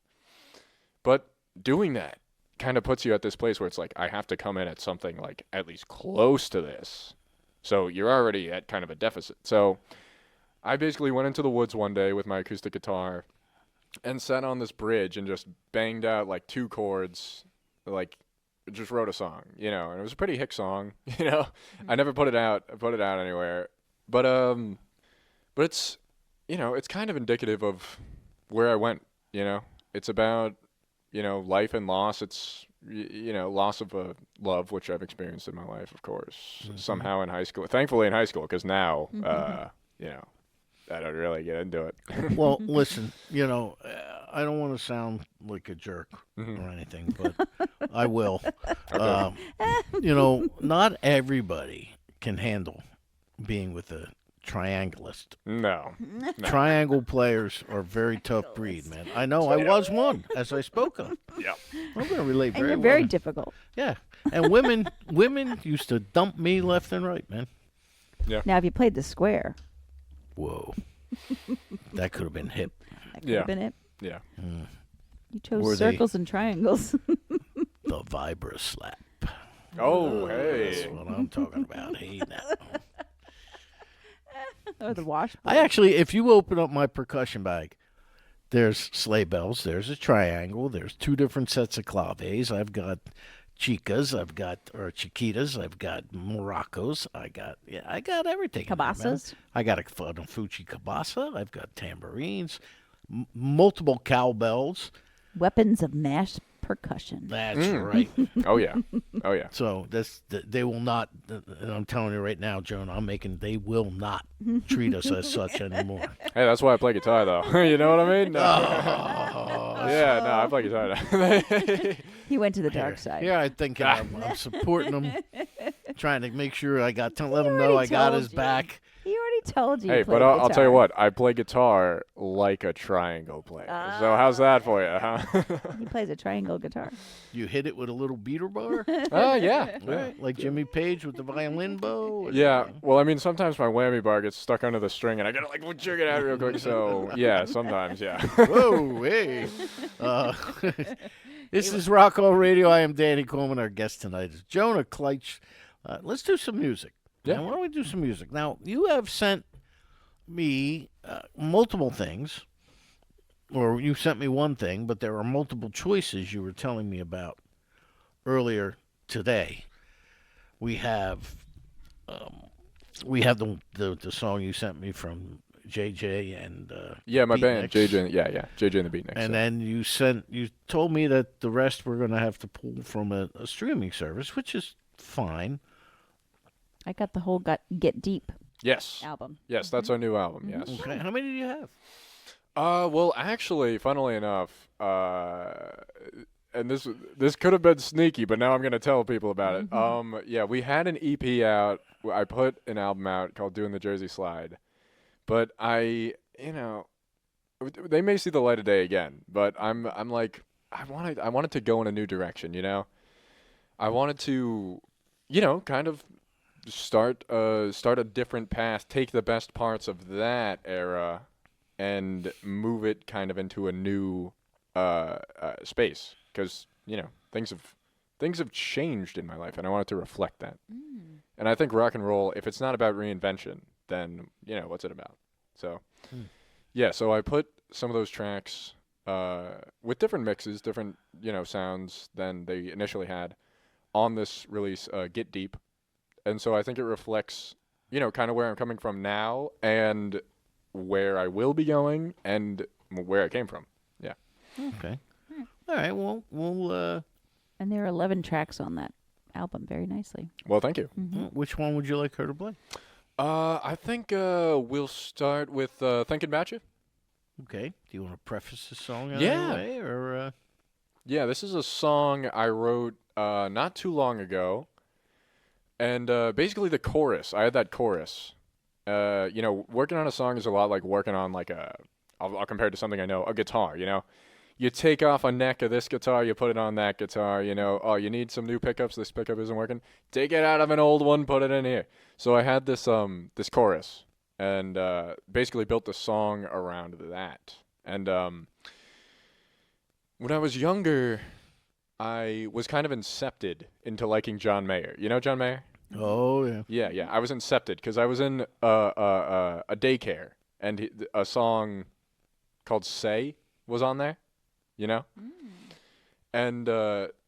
But doing that kind of puts you at this place where it's like, I have to come in at something like at least close to this. So you're already at kind of a deficit. So I basically went into the woods one day with my acoustic guitar and sat on this bridge and just banged out like 2 chords, like just wrote a song, and it was a pretty hick song, I never put it out anywhere. But it's, it's kind of indicative of where I went, It's about, life and loss. It's, loss of a love, which I've experienced in my life, of course, somehow in high school. Thankfully in high school, because now, I don't really get into it. Well, listen, I don't want to sound like a jerk or anything, but I will. Okay. Not everybody can handle being with a triangulist. No. Triangle players are a very tough breed, man. I know. I was one, as I spoke of. Yeah. I'm going to relate And very you're well. very difficult. Yeah. And women used to dump me left and right, man. Now, if you played the square, Whoa. That could have been hip. That could Yeah. have been it. Yeah. You chose Were they- circles and triangles. The Vibra Slap. Oh, That's hey. what I'm talking about. Hey, now. Or the washboard. I actually, if you open up my percussion bag, there's sleigh bells, there's a triangle, there's 2 different sets of claves. I've got chicas, or chiquitas, I've got maracas, I got everything. in there, man. Cabasas. I got a Fuji cabasa, I've got tambourines, multiple cowbells. Weapons of mass percussion. That's right. Oh, yeah. Oh, yeah. So they will not, and I'm telling you right now, Jonah, they will not treat us as such anymore. Hey, that's why I play guitar, though. You know what I mean? No. Oh, Yeah, no, I play guitar now. He went to the dark side. Yeah, I think I'm supporting him, trying to make sure let him know already I got told his you. back. He already told you. Hey, he but played I'll tell you guitar. what, I play guitar like a triangle player. So how's that for you, huh? He plays a triangle guitar. You hit it with a little beater bar, Oh, yeah. right? Like Jimmy Page with the violin bow. Yeah, well, I mean, sometimes my whammy bar gets stuck under the string, and I gotta, jerk it out real quick, so, yeah, sometimes, yeah. Whoa, hey. This is Rock On Radio. I am Danny Coleman. Our guest tonight is Jonah Kleitsch. Let's do some music. Yeah. Now, why don't we do some music? Now, you have sent me multiple things, or you sent me one thing, but there are multiple choices you were telling me about earlier today. We have the song you sent me from JJ and Yeah, my band, Beatniks. JJ and the Beatniks. And yeah. then you told me that the rest we're going to have to pull from a streaming service, which is fine. I got the whole Get Deep Yes. album. Yes, that's our new album, yes. Okay, how many do you have? Well, actually, funnily enough, and this could have been sneaky, but now I'm going to tell people about it. Yeah, we had an EP out. I put an album out called Doing the Jersey Slide. But they may see the light of day again, but I'm like, I wanted to go in a new direction, you know? I wanted to, kind of start a different path, take the best parts of that era and move it kind of into a new space, because things have changed in my life, and I wanted to reflect that. And I think rock and roll, if it's not about reinvention, then what's it about? So yeah, so I put some of those tracks with different mixes, different sounds than they initially had on this release, Get Deep. And so I think it reflects kind of where I'm coming from now and where I will be going and where I came from. Yeah. Okay. All right. Well, we'll. And there are 11 tracks on that album, very nicely. Well, thank you. Which one would you like her to play? I think we'll start with Thinking About You. Okay. Do you want to preface the song? in Yeah. any way, or Yeah, this is a song I wrote not too long ago. And basically the chorus, I had that chorus. Working on a song is a lot like working on I'll compare it to something I know, a guitar, You take off a neck of this guitar, you put it on that guitar, oh, you need some new pickups, this pickup isn't working. Take it out of an old one, put it in here. So I had this chorus and basically built the song around that. And when I was younger, I was kind of incepted into liking John Mayer. You know John Mayer? oh yeah. Yeah. I was incepted because I was in a daycare, and a song called "Say" was on there. And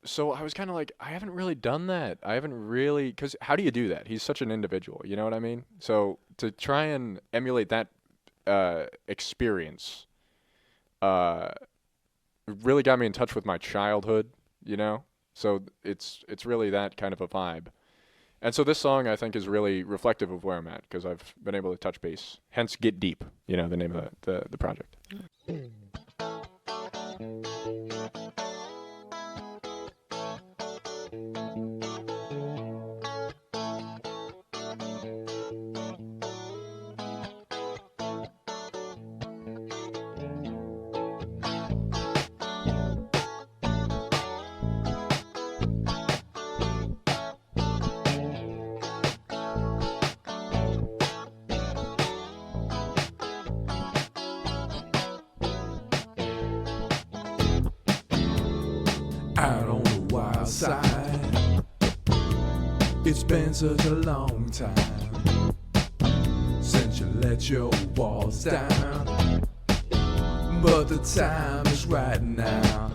so I was kind of like, I haven't really done that. I haven't really, because how do you do that? He's such an individual. You know what I mean? So to try and emulate that experience really got me in touch with my childhood. So it's really that kind of a vibe. And so this song, I think, is really reflective of where I'm at, because I've been able to touch base. Hence, Get Deep, the name of the project. out on the wild side. It's been such a long time since you let your walls down, but the time is right now.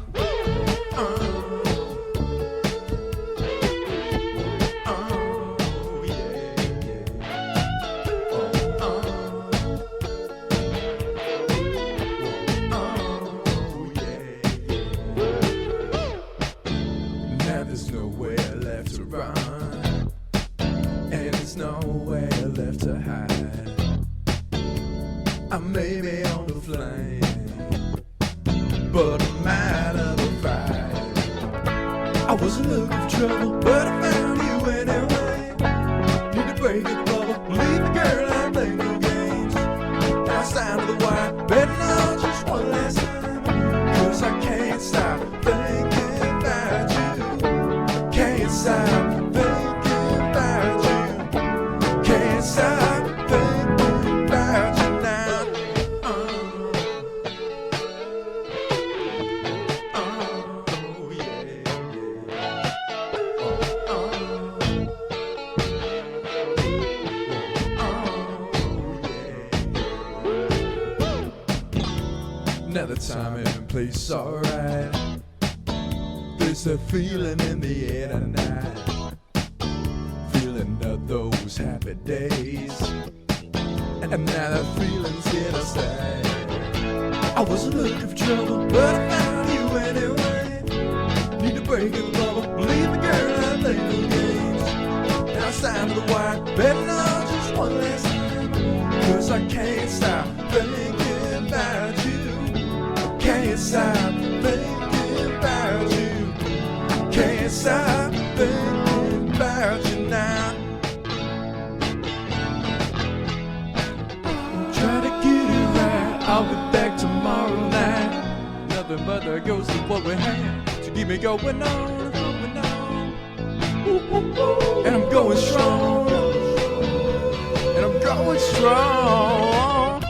Nowhere left to hide. I may be on the flame, but I'm out of the fight. I wasn't looking for trouble, but I found you anyway. Need to break the bubble, leave the girl and play no games. Now it's down to the wire, betting on just one last time. 'Cause I can't stop thinking about you. Can't stop thinking about you. Can't stop thinking about you now. Oh yeah. Now the time and place alright. There's a feeling in the air tonight. Feeling of those happy days, and now that feeling's here to stay. I wasn't looking for trouble, but I found you anyway. Need to break the bubble, leave the girl and play no games. Now it's time to the wire, betting on just one last time. 'Cause I can't stop thinking about you. Can't stop thinking about you. Can't stop thinking about you now. Try to get it right. I'll be back tomorrow night. Nothing but the ghost of what we had to keep me going on, going on. Ooh, ooh, ooh. And I'm going strong. And I'm going strong.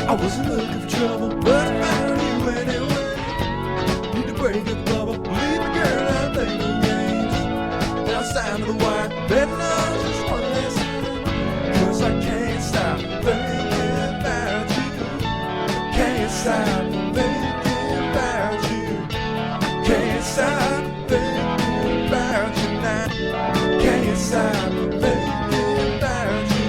I wasn't looking for trouble, but I found you anyway. Need to break the bubble, leave the girl and play no games. Now it's time to the wire, betting on just one last time. 'Cause I can't stop thinking about you. Can't stop thinking about you. Can't stop thinking about you now. Can't stop thinking about you.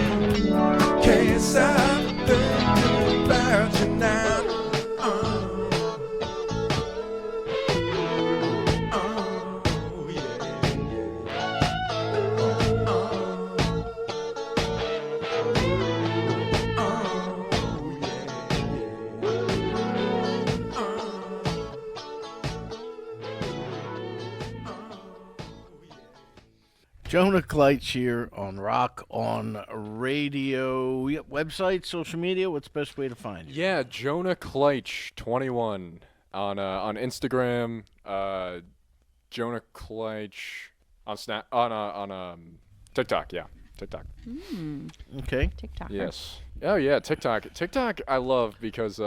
Can't stop thinking about you now. Oh yeah. Jonah Kleitsch here on Rock on Radio. Yep, website, social media, what's the best way to find you? Yeah, Jonah Kleitsch 21 on Instagram. Jonah Kleitsch on TikTok. Yeah, TikTok. Okay. TikTok. Yes. Oh yeah, TikTok. TikTok I love because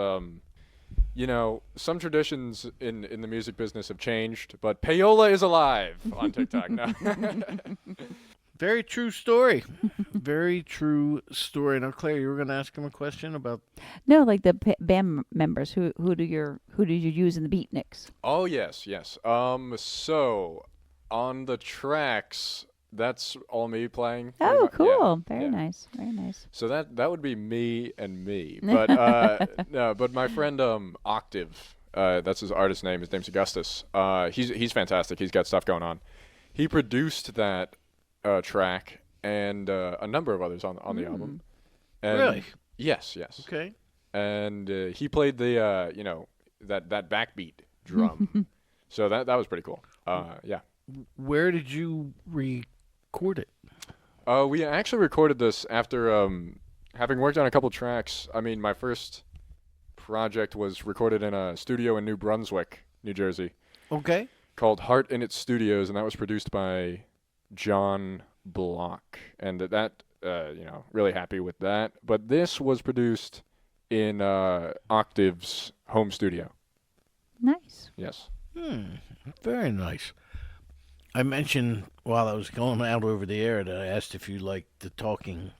you know, some traditions in the music business have changed, but payola is alive on TikTok now. Very true story. Very true story. Now, Claire, you were going to ask him a question about. No, like the band members. Who do you use in the beatniks? Oh yes. So on the tracks, that's all me playing. pretty Oh, much. cool. Yeah, Very yeah. nice. Very nice. So that would be me and me. But no, but my friend Octave, that's his artist name. His name's Augustus. He's fantastic. He's got stuff going on. He produced that track and a number of others on the album. And Really? Yes. Okay. And he played the that backbeat drum. So that was pretty cool. Yeah. Where did you record it? We actually recorded this after having worked on a couple tracks. I mean, my first project was recorded in a studio in New Brunswick, New Jersey, Okay. called Heart in Its Studios, and that was produced by John Block. And really happy with that. But this was produced in Octave's home studio. Nice. Yes. Very nice. I mentioned while I was going out over the air that I asked if you liked the Talking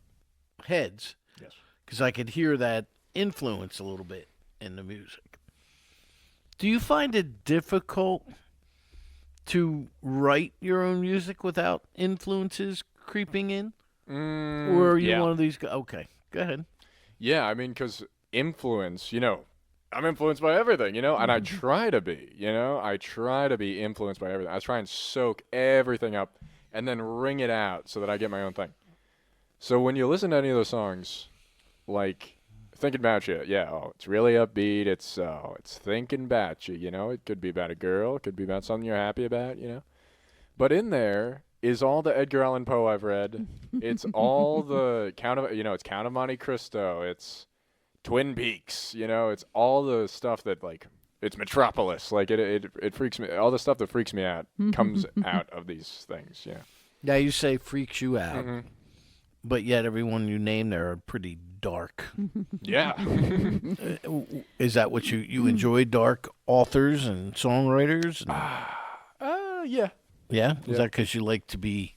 Heads. Yes. Because I could hear that influence a little bit in the music. Do you find it difficult to write your own music without influences creeping in? Or are you yeah. one of these guys? Okay, go ahead. Yeah, I mean, because influence, I'm influenced by everything, and I try to be, I try to be influenced by everything. I try and soak everything up and then wring it out so that I get my own thing. So when you listen to any of those songs, like Thinking About You, it's really upbeat. It's thinking about you, it could be about a girl, it could be about something you're happy about, But in there is all the Edgar Allan Poe I've read. It's all the it's Count of Monte Cristo. It's Twin Peaks, it's all the stuff that, like, it's Metropolis. Like, it freaks me. All the stuff that freaks me out comes out of these things, Now, you say freaks you out, Mm-hmm. but yet everyone you name there are pretty dark. Yeah. Is that what you enjoy, dark authors and songwriters? Yeah. Yeah? Is that because you like to be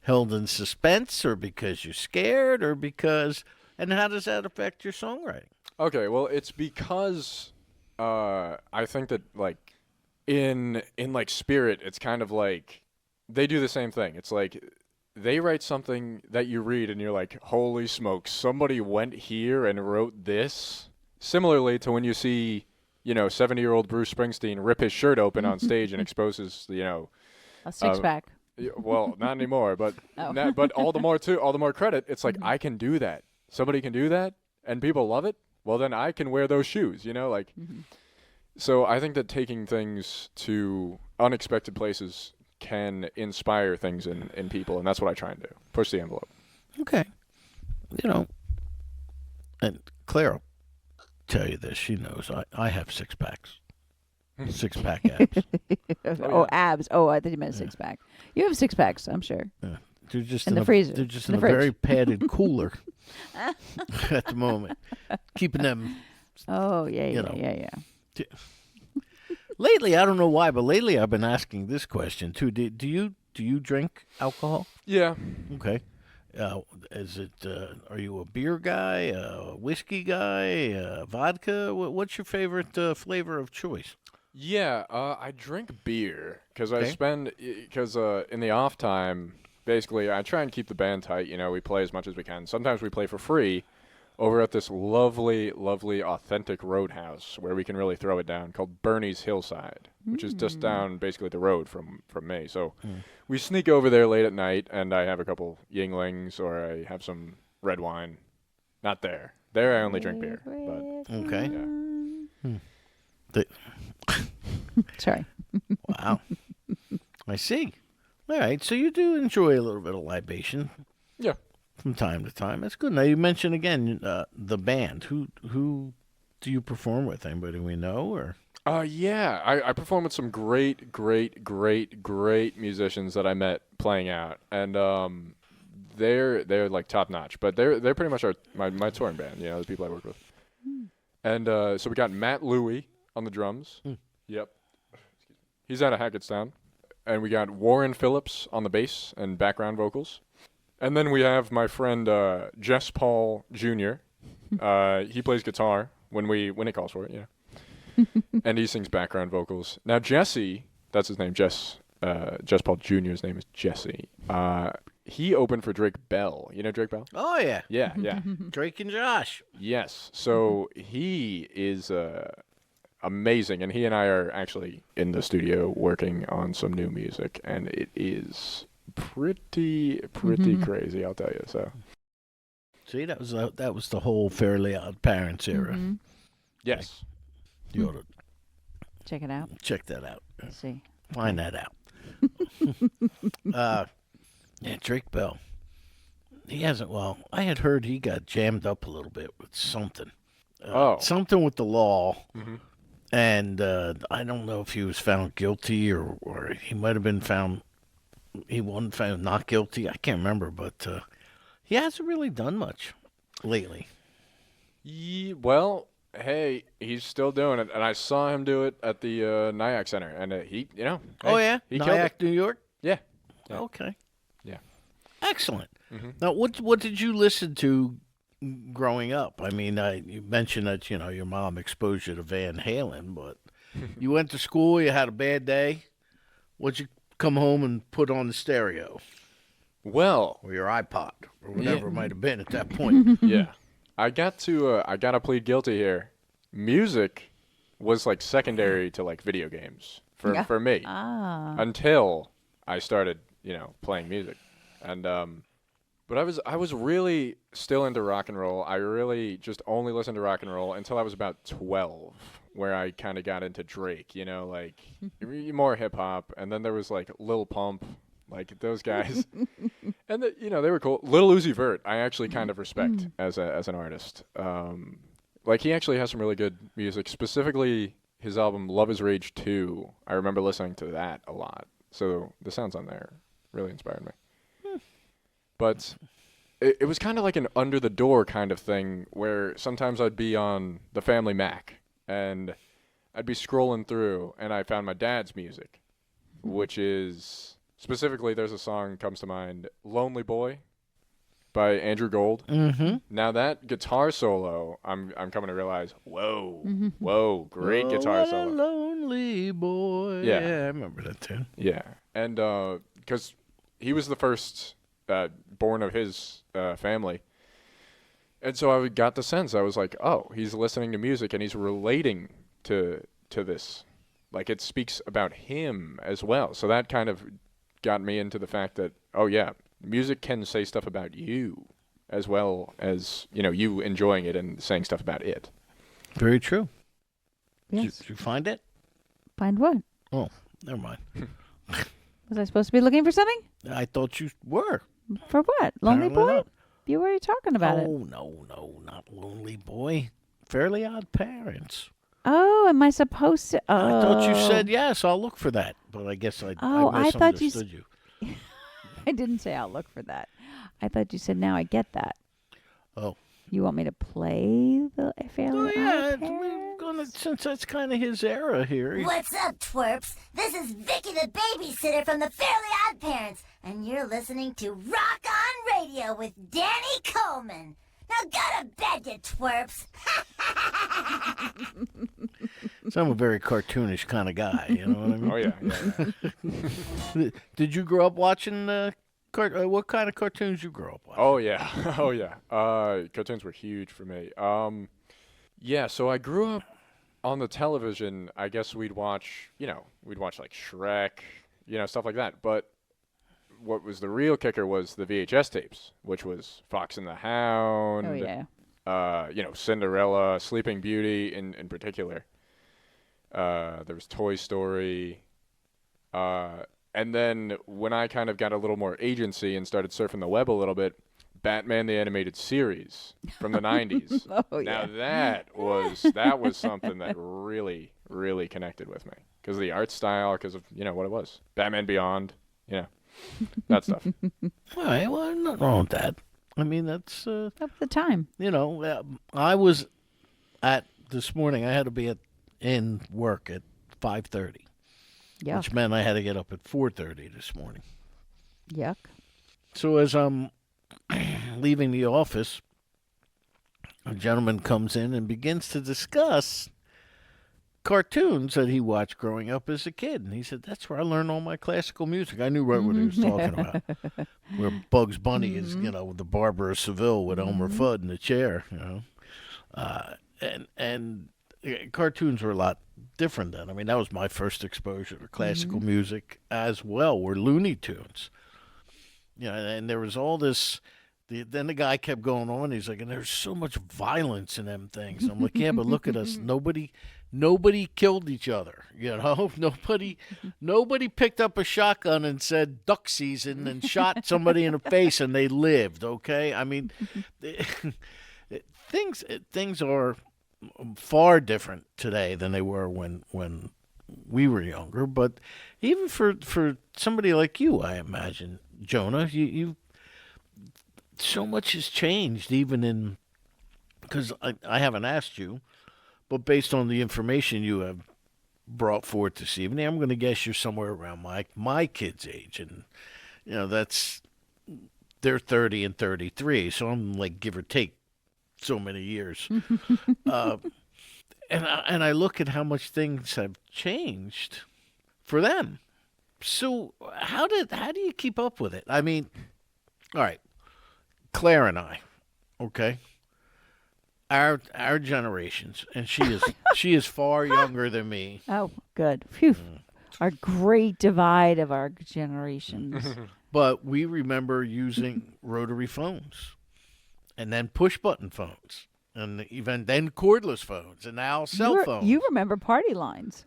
held in suspense, or because you're scared, or because... And how does that affect your songwriting? Okay, well, it's because I think that, like, in like Spirit, it's kind of like they do the same thing. It's like they write something that you read and you're like, holy smokes, somebody went here and wrote this. Similarly to when you see, 70-year-old Bruce Springsteen rip his shirt open on stage and exposes, A six-pack. well, not anymore, but Oh. but all the more credit. It's like, I can do that. Somebody can do that, and people love it. Well, then I can wear those shoes, So I think that taking things to unexpected places can inspire things in people, and that's what I try and do. Push the envelope. Okay. And Claire will tell you this. She knows I have six-packs. Six-pack abs. Abs. Oh, I thought you meant six-pack. You have six-packs, I'm sure. They're just In the freezer. They're just In in the a very fridge. padded cooler at the moment, keeping them. Oh, yeah. Yeah. Lately, I don't know why, but lately I've been asking this question too. Do you drink alcohol? Yeah. Okay. Is it? Are you a beer guy, a whiskey guy, vodka? What's your favorite flavor of choice? Yeah, I drink beer because Okay. in the off time, basically, I try and keep the band tight. We play as much as we can. Sometimes we play for free over at this lovely, lovely, authentic roadhouse where we can really throw it down, called Bernie's Hillside, which is just down basically the road from me. So we sneak over there late at night, and I have a couple Yinglings or I have some red wine. Not there. There I only drink beer. But Okay. yeah. Sorry. Wow. I see. All right. So you do enjoy a little bit of libation. Yeah. From time to time. That's good. Now you mentioned again the band. Who do you perform with? Anybody we know, or? Yeah, I perform with some great musicians that I met playing out, and they're like top notch. But they're pretty much my touring band. The people I work with. And so we got Matt Louie on the drums. Yep, he's out of Hackettstown, and we got Warren Phillips on the bass and background vocals, and then we have my friend Jess Paul Jr. He plays guitar when it calls for it. Yeah. And he sings background vocals. Now Jesse, that's his name, Jess Paul Jr.'s name is Jesse. He opened for Drake Bell. You know Drake Bell? Oh yeah, Yeah, yeah. Drake and Josh. Yes. So he is amazing, and he and I are actually in the studio working on some new music, and it is pretty crazy, I'll tell you. So See, that was the whole Fairly Odd Parents era. Mm-hmm. yes. You ought to Check it out. Check that out. Let's see. Find that out. Yeah, Drake Bell. He hasn't. Well, I had heard he got jammed up a little bit with something. Something with the law. Mhm. And I don't know if he was found guilty or he might have been found. He wasn't found not guilty. I can't remember, but he hasn't really done much lately. Well, hey, he's still doing it, and I saw him do it at the Nyack Center, and he, Oh hey, yeah, he killed it. Nyack, New York. Yeah. Yeah. Okay. Yeah. Excellent. Mhm. Now, what did you listen to growing up? I mean, you mentioned that your mom exposed you to Van Halen, but you went to school. You had a bad day. What'd you come home and put on the stereo Well, or your iPod or whatever it might have been at that point? yeah, I got to plead guilty here. Music was like secondary to like video games for me until I started playing music, and but I was really still into rock and roll. I really just only listened to rock and roll until I was about 12, where I kind of got into Drake, like more hip hop, and then there was like Lil Pump, like those guys, and they were cool. Lil Uzi Vert, I actually kind of respect as an artist. Like he actually has some really good music, specifically his album Love Is Rage 2. I remember listening to that a lot. So the sounds on there really inspired me. But it was kind of like an under the door kind of thing where sometimes I'd be on the family Mac and I'd be scrolling through and I found my dad's music, which is specifically, there's a song comes to mind, Lonely Boy by Andrew Gold. Mm-hmm. Now that guitar solo, I'm coming to realize, whoa, great guitar solo. A lonely boy. Yeah. I remember that tune. Yeah, and because he was the first born of his family, and so I got the sense, I was like, oh, he's listening to music and he's relating to this, like it speaks about him as well. So that kind of got me into the fact that, oh yeah, music can say stuff about you as well as you enjoying it and saying stuff about it. Very true. Yes. Did you find it? Find what? Oh, never mind. Was I supposed to be looking for something? I thought you were. For what? Lonely Apparently Boy? not. You were already talking about it. Oh, no, not Lonely Boy. Fairly Odd Parents. Oh, am I supposed to? Oh. I thought you said yes. I'll look for that, but I guess I I thought you misunderstood you. I didn't say I'll look for that. I thought you said now I get that. Oh. You want me to play the Fairly Oh yeah, Odd we're Parents? gonna, since that's kind of his era here. What's up, twerps? This is Vicky the babysitter from the Fairly Odd Parents, and you're listening to Rock On Radio with Danny Coleman. Now go to bed, you twerps. So I'm a very cartoonish kind of guy, you know what I mean? Oh yeah. Did you grow up watching what kind of cartoons you grow up watching? Oh yeah, oh yeah. Cartoons were huge for me. Yeah. So I grew up on the television. I guess we'd watch like Shrek, stuff like that. But what was the real kicker was the VHS tapes, which was Fox and the Hound. Oh yeah. Cinderella, Sleeping Beauty in particular. There was Toy Story. And then when I kind of got a little more agency and started surfing the web a little bit, Batman the Animated Series from the 90s. Oh Now yeah. that was something that really, really connected with me because of the art style, because of, what it was. Batman Beyond, that stuff. All right, well, nothing wrong with that. I mean, that's, Up the time. I was this morning, I had to be in work at 5:30. Yuck. Which meant I had to get up at 4:30 this morning. Yuck. So as I'm leaving the office, a gentleman comes in and begins to discuss cartoons that he watched growing up as a kid. And he said, that's where I learned all my classical music. I knew right what he was talking about. Where Bugs Bunny is, the Barber of Seville with Elmer Fudd in the chair, and cartoons were a lot different then. I mean, that was my first exposure to classical music as well, were Looney Tunes. And there was all this. Then the guy kept going on. He's like, and there's so much violence in them things. I'm like, yeah, but look at us. Nobody nobody killed each other. Nobody picked up a shotgun and said duck season and shot somebody in the face and they lived. Okay, I mean, things are far different today than they were when we were younger. But even for somebody like you, I imagine, Jonah, you so much has changed. Even in because I haven't asked you, but based on the information you have brought forth this evening, I'm going to guess you're somewhere around my kids' age, and they're 30 and 33, so I'm like give or take so many years. And I look at how much things have changed for them. So how do you keep up with it? I mean, all right, Claire and I, okay, our generations, and she is far younger than me. Oh, good. Phew. Our great divide of our generations. But we remember using rotary phones, and then push button phones, and even then cordless phones, and now cell phones. You remember party lines.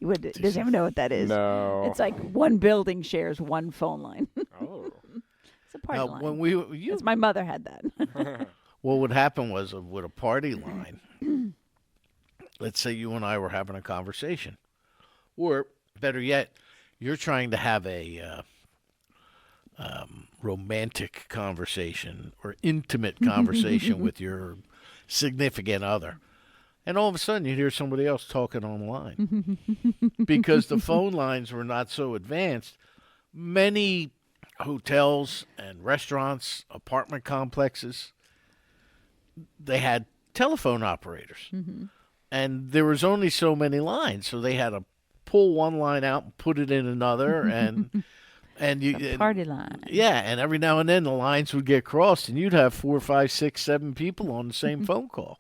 Does anyone know what that is? No. It's like one building shares one phone line. Oh. It's a party line. When That's my mother had that. What would happen was with a party line, let's say you and I were having a conversation, or better yet, you're trying to have a romantic conversation or intimate conversation with your significant other. And all of a sudden, you hear somebody else talking online. Because the phone lines were not so advanced, many hotels and restaurants, apartment complexes, they had telephone operators. And there was only so many lines, so they had to pull one line out and put it in another, and The party line. Yeah, and every now and then the lines would get crossed, and you'd have 4, 5, 6, 7 people on the same phone call.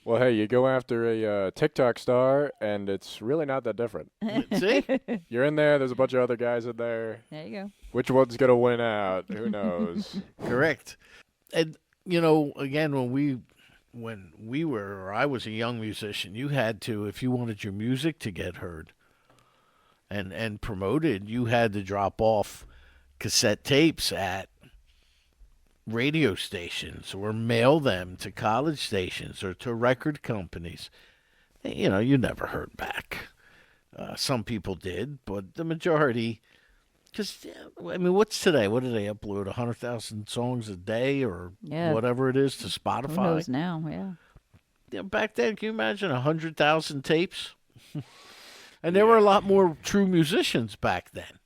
Well, hey, you go after a TikTok star, and it's really not that different. See? You're in there. There's a bunch of other guys in there. There you go. Which one's going to win out? Who knows? Correct. And, again, when we were, or I was a young musician, you had to, if you wanted your music to get heard and promoted, you had to drop off cassette tapes at radio stations or mail them to college stations or to record companies. You never heard back. Some people did, but the majority, because, what's today? What do they upload? 100,000 songs a day or whatever it is to Spotify? Who knows now, yeah. Back then, can you imagine 100,000 tapes? And there were a lot more true musicians back then.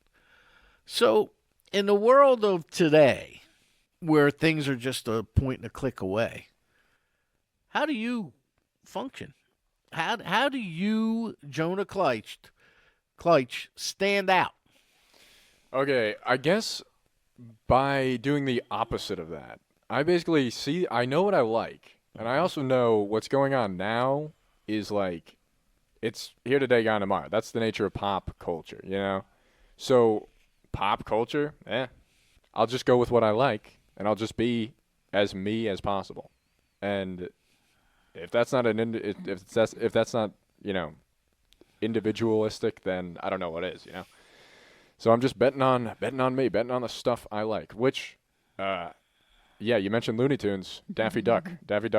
So in the world of today, where things are just a point and a click away, how do you function? How do you, Jonah Kleitsch, stand out? Okay, I guess by doing the opposite of that. I basically I know what I like, and I also know what's going on now is like, it's here today, gone tomorrow. That's the nature of pop culture, So pop culture, I'll just go with what I like, and I'll just be as me as possible. And if that's not if that's not individualistic, then I don't know what is. So I'm just betting on me, betting on the stuff I like. Which, you mentioned Looney Tunes, Daffy Duck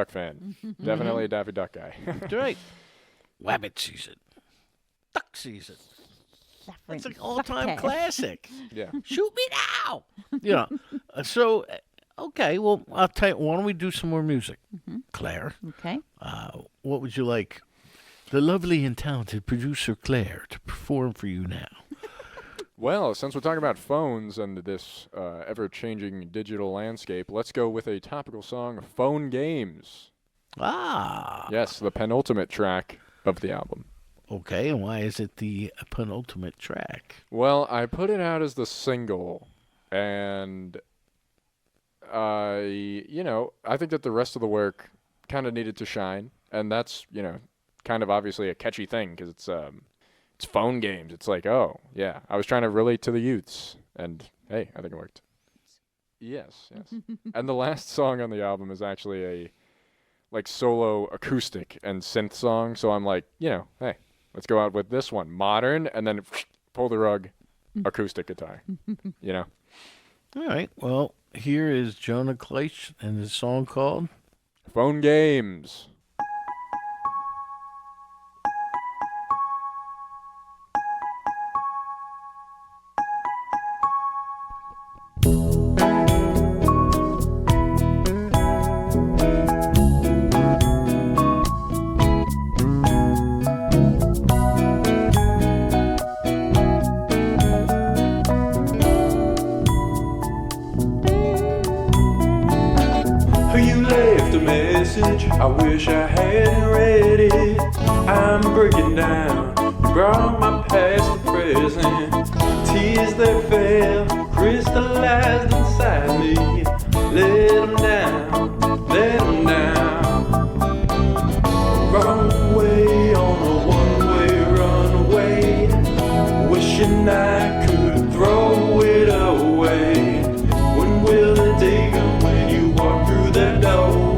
fan, definitely a Daffy Duck guy. That's right. Wabbit season, duck season. It's an all-time classic. Yeah. Shoot me now. So, okay, well, I'll tell you, why don't we do some more music? Claire. Okay. What would you like the lovely and talented producer Claire to perform for you now? Well, since we're talking about phones and this ever-changing digital landscape, let's go with a topical song, Phone Games. Ah. Yes, the penultimate track of the album. Okay, and why is it the penultimate track? Well, I put it out as the single, and I think that the rest of the work kind of needed to shine, and that's, kind of obviously a catchy thing because it's phone games. It's like, oh, yeah, I was trying to relate to the youths, and hey, I think it worked. Yes. And the last song on the album is actually like solo acoustic and synth song. So I'm like, hey, let's go out with this one, modern, and then pull the rug, acoustic guitar. All right. Well, here is Jonah Kleitsch and his song called Phone Games. I wish I hadn't read it. I'm breaking down. You brought my past to present. Tears that fell, crystallized inside me. Let them down, let them down. Wrong way on a one-way runaway. Wishing I could throw it away. When will the day come when you walk through that door?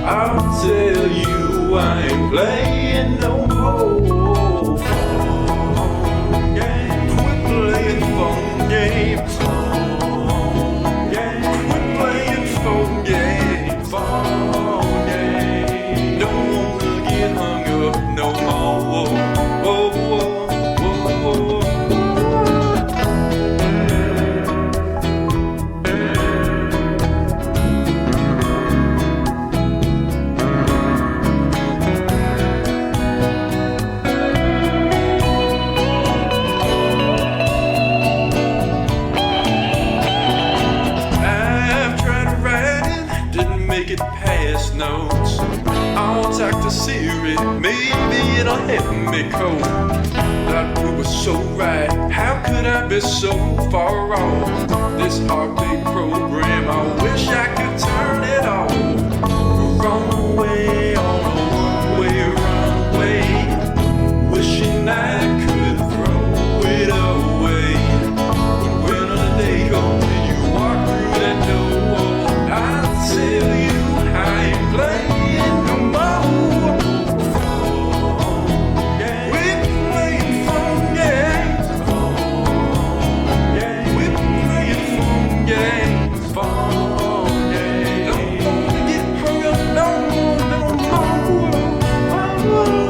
I'll tell you I ain't playing no more. Phone games. Quit playing phone games. Phone games. Quit playing phone games. Phone games. Don't wanna get hung up no more. Whoa, whoa, whoa, whoa. Notes. I'll talk to Siri, maybe it'll help me cope. Thought we were so right, how could I be so far off? This heartbeat program, I wish I could turn it off. Wrong way on a one-way runaway. Wishing I could throw it away. But when the day comes and you walk through that door, I'll tell you I ain't playing no more. We're playing phone games. We're playing phone games. Phone games. Don't wanna get hung up no more, no more.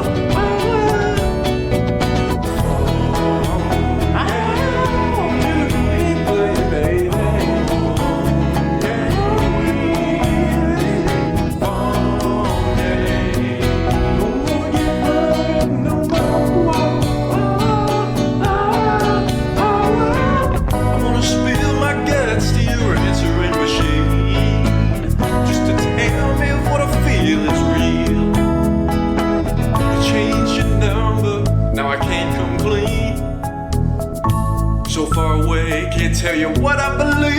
So far away, can't tell you what I believe.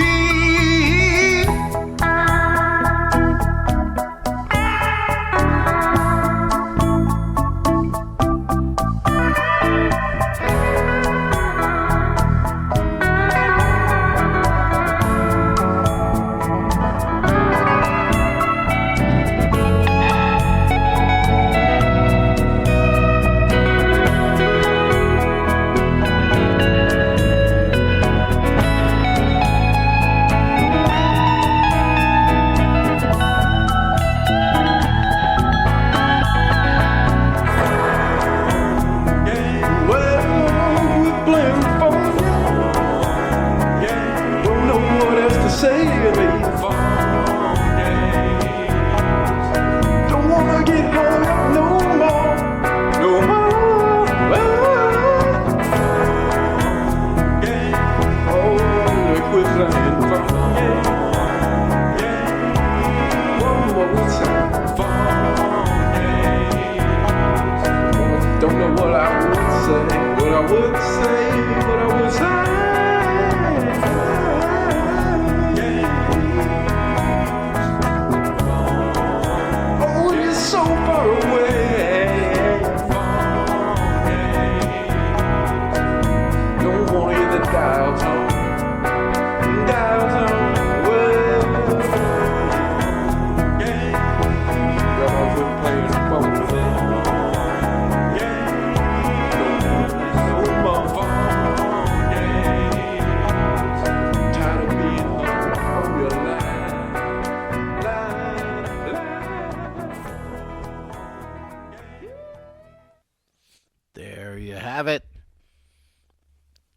you have it.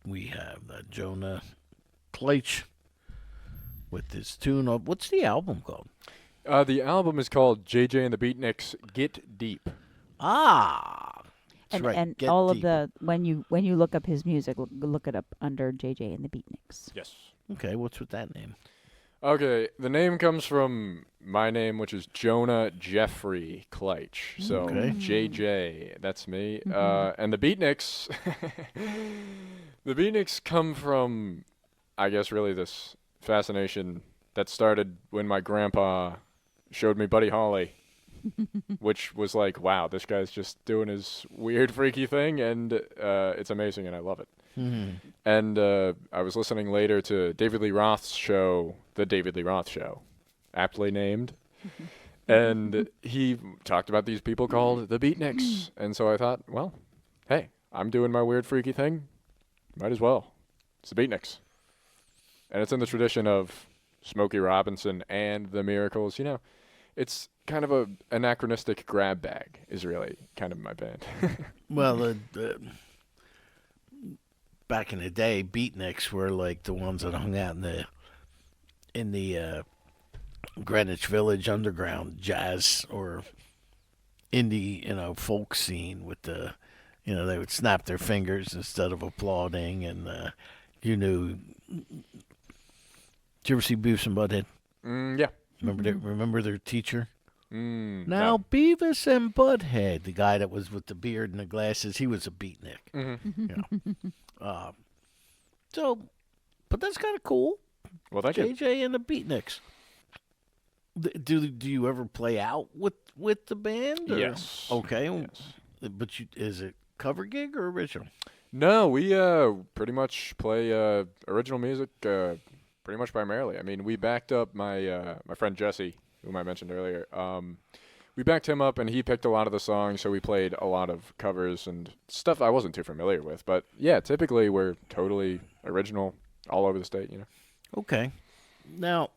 We have Jonah Kleitsch with this tune of, what's the album called? The album is called JJ and the Beatniks Get Deep. Ah, that's And right. and Get all Deep. of the when you look up his music, look it up under JJ and the Beatniks. Yes. Okay, what's with that name? Okay, the name comes from my name, which is Jonah Jeffrey Kleitsch. So Okay. JJ, that's me. Mhm. And the Beatniks, the Beatniks come from, I guess, really this fascination that started when my grandpa showed me Buddy Holly, which was like, wow, this guy's just doing his weird, freaky thing, and it's amazing, and I love it. Mhm. And I was listening later to David Lee Roth's show, The David Lee Roth Show, aptly named. And he talked about these people called the Beatniks. And so I thought, well, hey, I'm doing my weird, freaky thing. Might as well. It's the Beatniks. And it's in the tradition of Smokey Robinson and the Miracles. You know, it's kind of a anachronistic grab bag is really kind of my band. Well, back in the day, beatniks were like the ones that hung out in the Greenwich Village underground jazz or indie, folk scene with the, they would snap their fingers instead of applauding, and you knew. Did you ever see Beavis and Butthead? Yeah. Remember their teacher? Now. Now, Beavis and Butthead, the guy that was with the beard and the glasses, he was a beatnik. So, but that's kind of cool. Well, thank you. JJ and the Beatniks. Do you ever play out with the band? Or? Yes. Okay. Yes. But is it cover gig or original? No, we pretty much play original music pretty much primarily. I mean, we backed up my my friend Jesse, whom I mentioned earlier. We backed him up, and he picked a lot of the songs, so we played a lot of covers and stuff I wasn't too familiar with. But yeah, typically we're totally original all over the state, Okay. Now,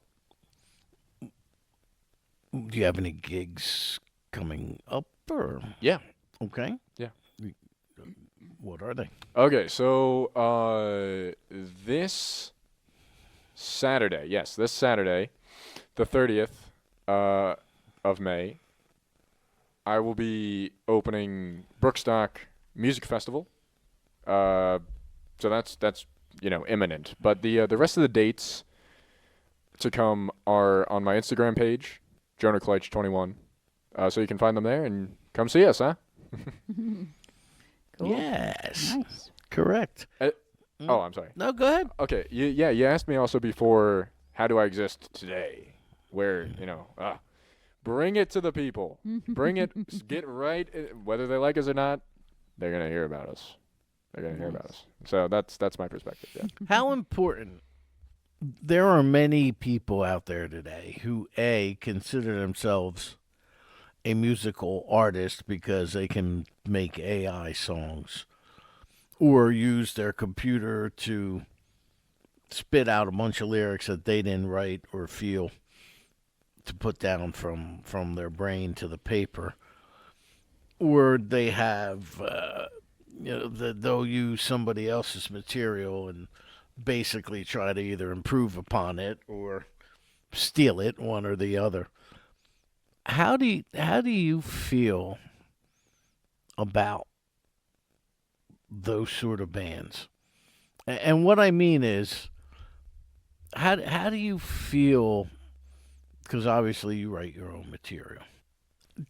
do you have any gigs coming up or? Yeah. Okay. Yeah. What are they? Okay, so this Saturday, this Saturday, the 30th of May, I will be opening Brookstock Music Festival. So that's imminent. But the rest of the dates to come are on my Instagram page, Jonah Kleitsch 21. So you can find them there and come see us, huh? Cool. Yes. Nice. Correct. Oh, I'm sorry. No, go ahead. Okay, you asked me also before, how do I exist today? Where, bring it to the people. Bring it, get right, whether they like us or not, they're going to hear about us. They're going to hear about us. So that's my perspective, yeah. How important. There are many people out there today who, A, consider themselves a musical artist because they can make AI songs or use their computer to spit out a bunch of lyrics that they didn't write or feel to put down from their brain to the paper. Or they have, they'll use somebody else's material and basically try to either improve upon it or steal it, one or the other. How do you feel about those sort of bands? And what I mean is, how do you feel? Because obviously you write your own material.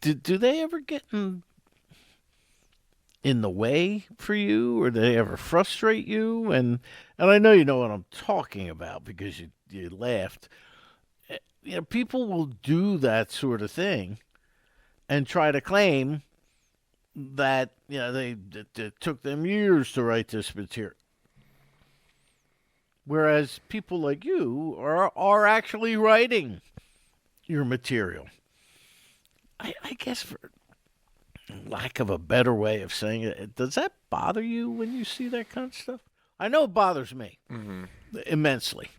Do they ever get in the way for you, or do they ever frustrate you? And I know you know what I'm talking about because you laughed. People will do that sort of thing and try to claim that it took them years to write this material, whereas people like you are actually writing your material. I guess, for lack of a better way of saying it, does that bother you when you see that kind of stuff? I know it bothers me immensely.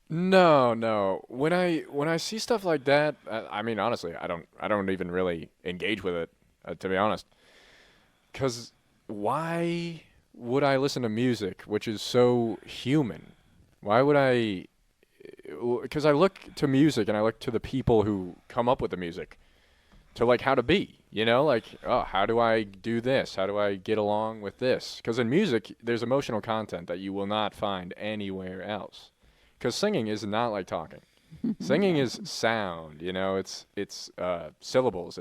No. When I see stuff like that, I mean, honestly, I don't even really engage with it, to be honest, because why would I listen to music which is so human? Why would I? Because I look to music and I look to the people who come up with the music to like how to be, like, oh, how do I do this? How do I get along with this? Because in music, there's emotional content that you will not find anywhere else. Because singing is not like talking. Singing is sound, it's syllables.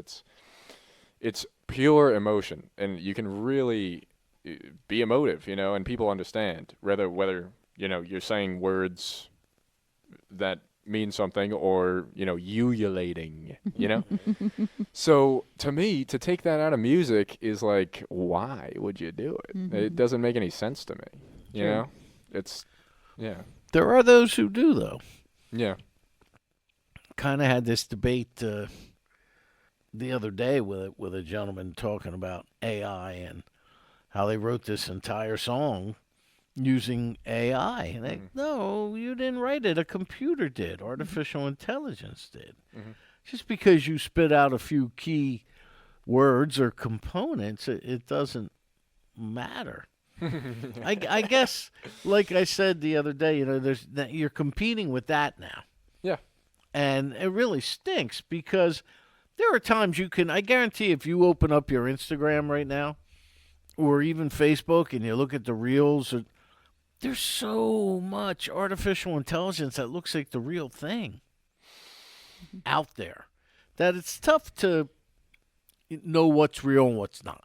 It's pure emotion, and you can really be emotive, and people understand whether you're saying words that mean something or ululating, So to me, to take that out of music is like, why would you do it? It doesn't make any sense to me. You know, it's There are those who do, though. Yeah. Kind of had this debate the other day with a gentleman talking about AI and how they wrote this entire song using AI. And they, no, you didn't write it. A computer did. Artificial intelligence did. Just because you spit out a few key words or components, it doesn't matter. I guess, like I said the other day, you're competing with that now. Yeah. And it really stinks because there are times I guarantee if you open up your Instagram right now or even Facebook and you look at the reels, there's so much artificial intelligence that looks like the real thing out there that it's tough to know what's real and what's not.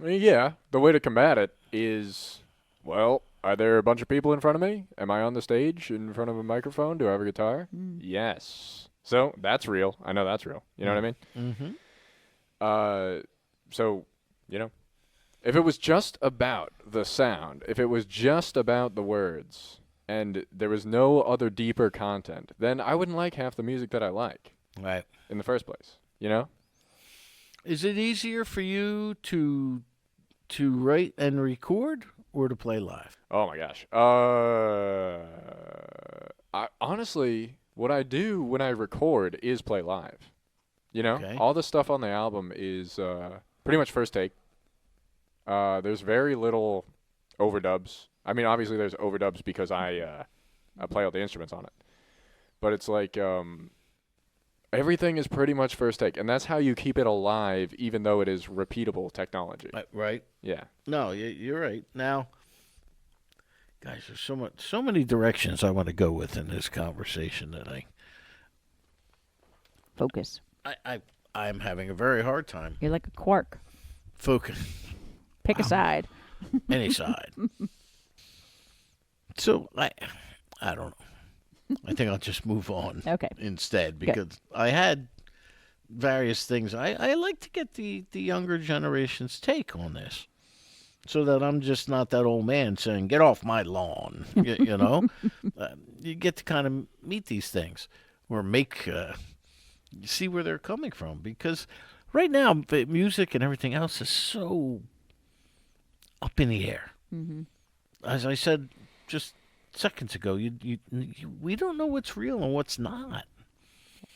Yeah, the way to combat it is, well, are there a bunch of people in front of me? Am I on the stage in front of a microphone? Do I have a guitar? Yes. So that's real. I know that's real. You know what I mean? So, if it was just about the sound, if it was just about the words, and there was no other deeper content, then I wouldn't like half the music that I like. Right. In the first place, Is it easier for you to write and record or to play live? Oh my gosh. Honestly, what I do when I record is play live. Okay. All the stuff on the album is pretty much first take. There's very little overdubs. I mean, obviously there's overdubs because I play all the instruments on it. But it's like everything is pretty much first take, and that's how you keep it alive, even though it is repeatable technology. Right. Yeah. No, you're right. Now, guys, there's so many directions I want to go with in this conversation that Focus. I'm having a very hard time You're like a quark. focus Pick a side. any side. So I don't know. I think I'll just move on Okay. instead because I had various things. I like to get the younger generation's take on this so that I'm just not that old man saying, get off my lawn, you know? You get to kind of meet these things or you see where they're coming from because right now the music and everything else is so up in the air. As I said just seconds ago, we don't know what's real and what's not.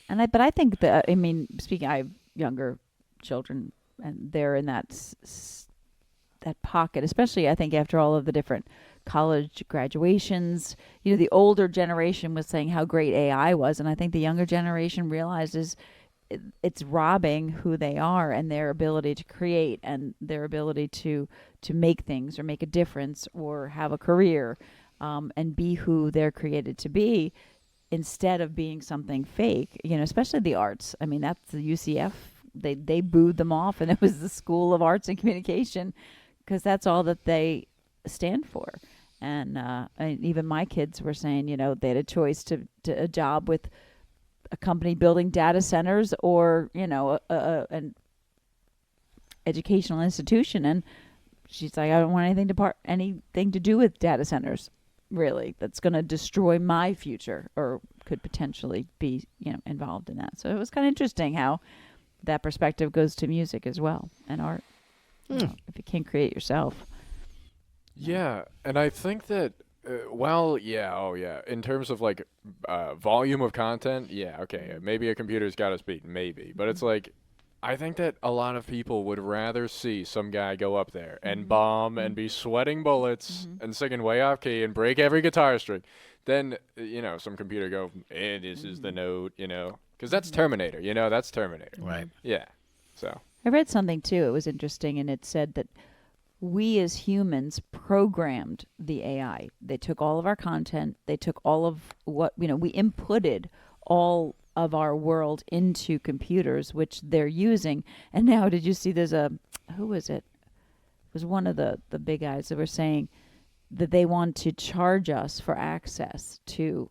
But I think that, speaking, I have younger children, and they're in that that pocket, especially I think after all of the different college graduations. The older generation was saying how great AI was, and I think the younger generation realizes it's robbing who they are and their ability to create and their ability to make things or make a difference or have a career and be who they're created to be instead of being something fake, especially the arts. I mean, that's the UCF. They booed them off, and it was the School of Arts and Communication because that's all that they stand for. And even my kids were saying, they had a choice to a job with a company building data centers or, an educational institution. And she's like, I don't want anything to do with data centers, really. That's going to destroy my future or could potentially be, involved in that. So it was kind of interesting how that perspective goes to music as well and art. If you can't create yourself. Yeah, and I think that, in terms of like volume of content, yeah, okay, maybe a computer's got us beat, maybe. But it's like, I think that a lot of people would rather see some guy go up there and bomb and be sweating bullets and singing way off key and break every guitar string than, some computer go, this is the note, because that's Terminator, that's Terminator. Right. Yeah. So. I read something too. It was interesting, and it said that we as humans programmed the AI. They took all of our content. They took all of what, we inputted all of our world into computers, which they're using. And now, did you see who was it? It was one of the big guys that were saying that they want to charge us for access to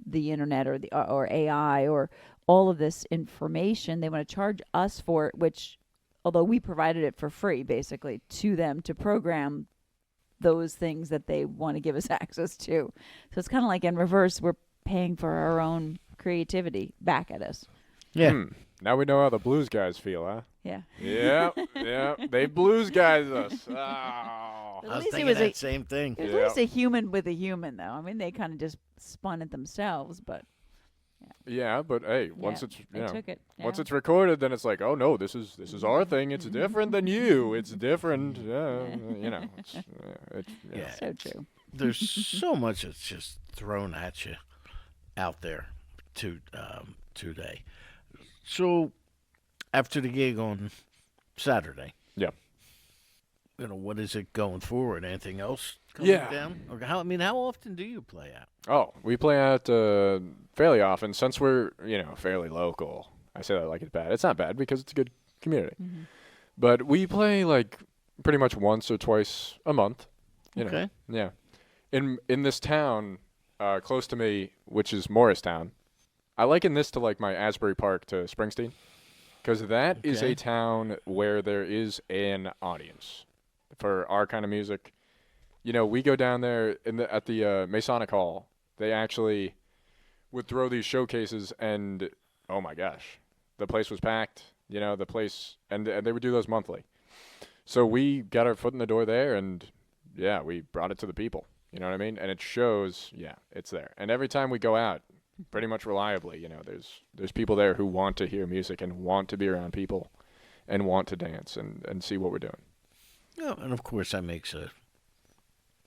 the internet or AI or all of this information. They want to charge us for it, which, although we provided it for free, basically, to them to program those things that they want to give us access to. So it's kind of like in reverse, we're paying for our own creativity back at us. Yeah. Now we know how the blues guys feel, huh? Yeah. Yeah. They blues guys us. Oh. I was least it thinking was that same thing. At least a human with a human, though. I mean, they kind of just spun it themselves, but Yeah, but hey, once it's they took it. once Yeah. it's recorded, then it's like, oh no, this is our thing. It's different than you. It's different. Yeah. So true. There's so much that's just thrown at you out there today. So after the gig on Saturday, Yeah. what is it going forward? Anything else coming Yeah. down? Or how often do you play out? Oh, we play out fairly often since we're fairly local. I say that like it's bad. It's not bad because it's a good community. But we play like pretty much once or twice a month. You know. Okay. Yeah. In this town close to me, which is Morristown, I liken this to like my Asbury Park to Springsteen, because that is Okay. a town where there is an audience for our kind of music. We go down there at the Masonic Hall. They actually would throw these showcases, and oh my gosh, the place was packed. The place, and they would do those monthly. So we got our foot in the door there, and yeah, we brought it to the people. You know what I mean? And it shows, yeah, it's there. And every time we go out, pretty much reliably, there's people there who want to hear music and want to be around people and want to dance and see what we're doing. Yeah, and of course that makes a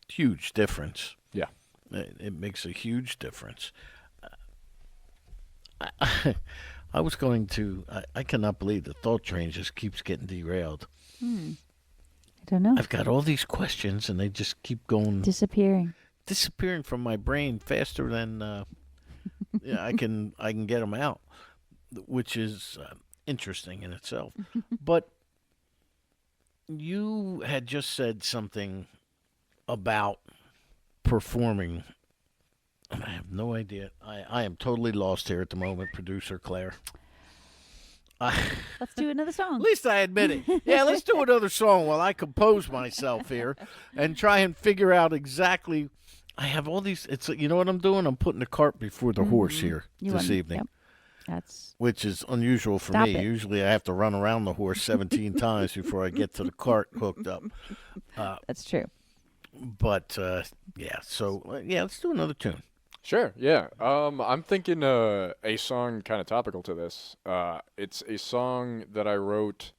huge difference. Yeah. It makes a huge difference. I was going to. I cannot believe the thought train just keeps getting derailed. I don't know. I've got all these questions, and they just keep going disappearing from my brain faster than I can get them out, which is interesting in itself. But you had just said something about performing. I have no idea. I am totally lost here at the moment, producer Claire. Let's do another song. At least I admit it. Yeah, let's do another song while I compose myself here and try and figure out exactly. I have all these. It's you know what I'm doing? I'm putting the cart before the horse here this evening. Yep. That's Which is unusual for Stop me. it. Usually I have to run around the horse 17 times before I get to the cart hooked up. that's true. But, yeah, so, let's do another tune. Sure, yeah. I'm thinking a song kind of topical to this. It's a song that I wrote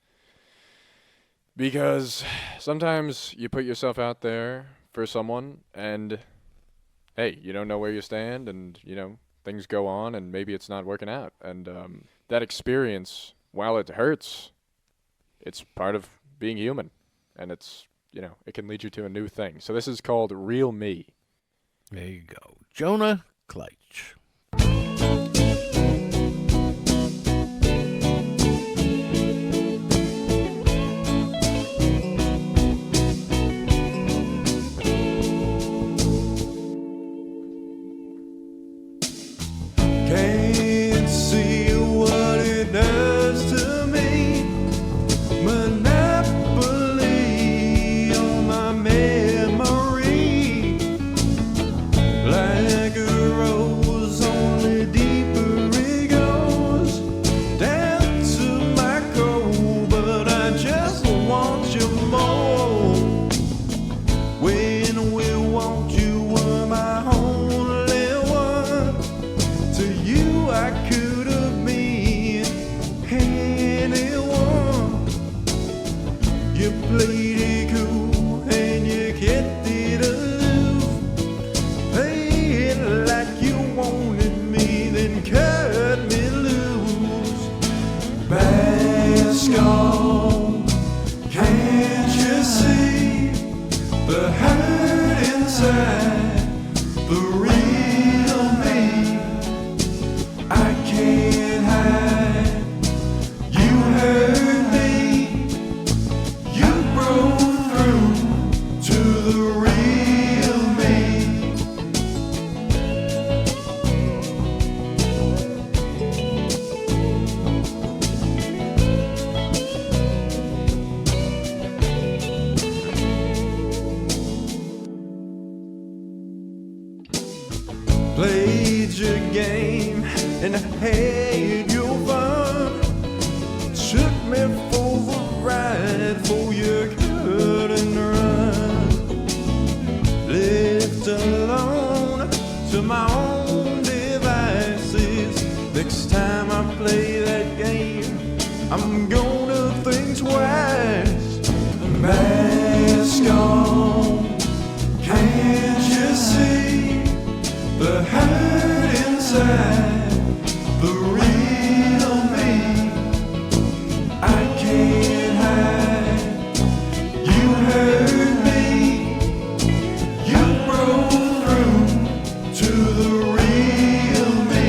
because sometimes you put yourself out there for someone and, hey, you don't know where you stand and, things go on and maybe it's not working out. And that experience, while it hurts, it's part of being human. And it's, it can lead you to a new thing. So this is called Real Me. There you go. Jonah Kleitsch. Can't see what it does to me. Monopoly on my memory. Like a rose You played it cool and you kept it aloof. Played like you wanted me, then cut me loose. Bask on, can't you see the hurt inside the real me? I can't hide. You hurt me. You broke through to the real me. Played your game and had your fun. Took me for the ride, for you couldn't run. Left alone to my own devices. Next time I play that game, I'm gonna think twice. Mask on, can't you see the hurt inside the real me? I can't hide. You hurt me. You broke through to the real me.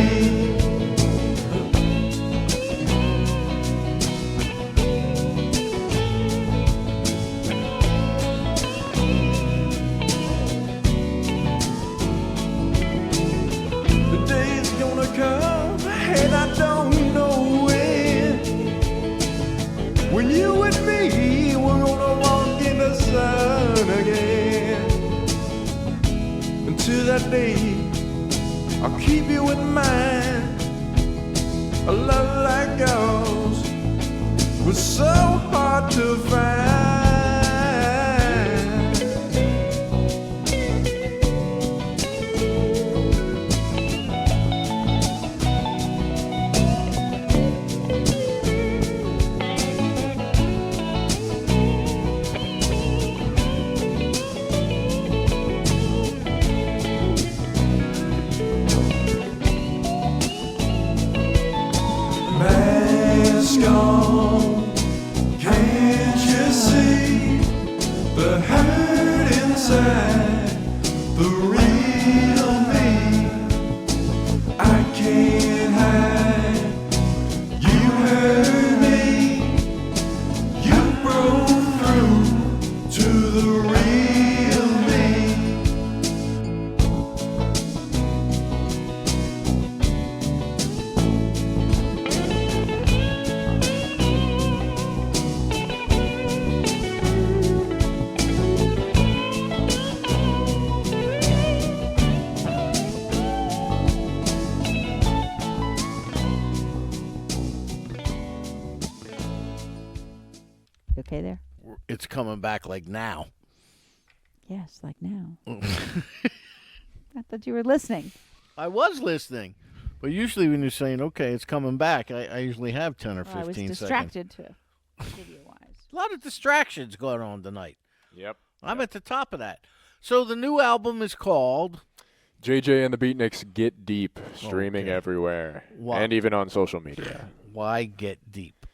The day's gonna come and I don't know when you and me, we're gonna walk in the sun again. Until that day, I'll keep you in mind. A love like ours was so hard to find. Mask on, can't you see the hurt inside the real me? I can't hide. You hurt me. You broke through to the real me. You okay there? It's coming back like now. Yes, like now. I thought you were listening. I was listening. But usually when you're saying, okay, it's coming back, I usually have 10 or 15 Well, I was seconds. distracted too, video-wise. A lot of distractions going on tonight. Yep. I'm at the top of that. So the new album is called JJ and the Beatniks Get Deep, streaming Okay. everywhere, Wow. and even on social media. Why Get Deep?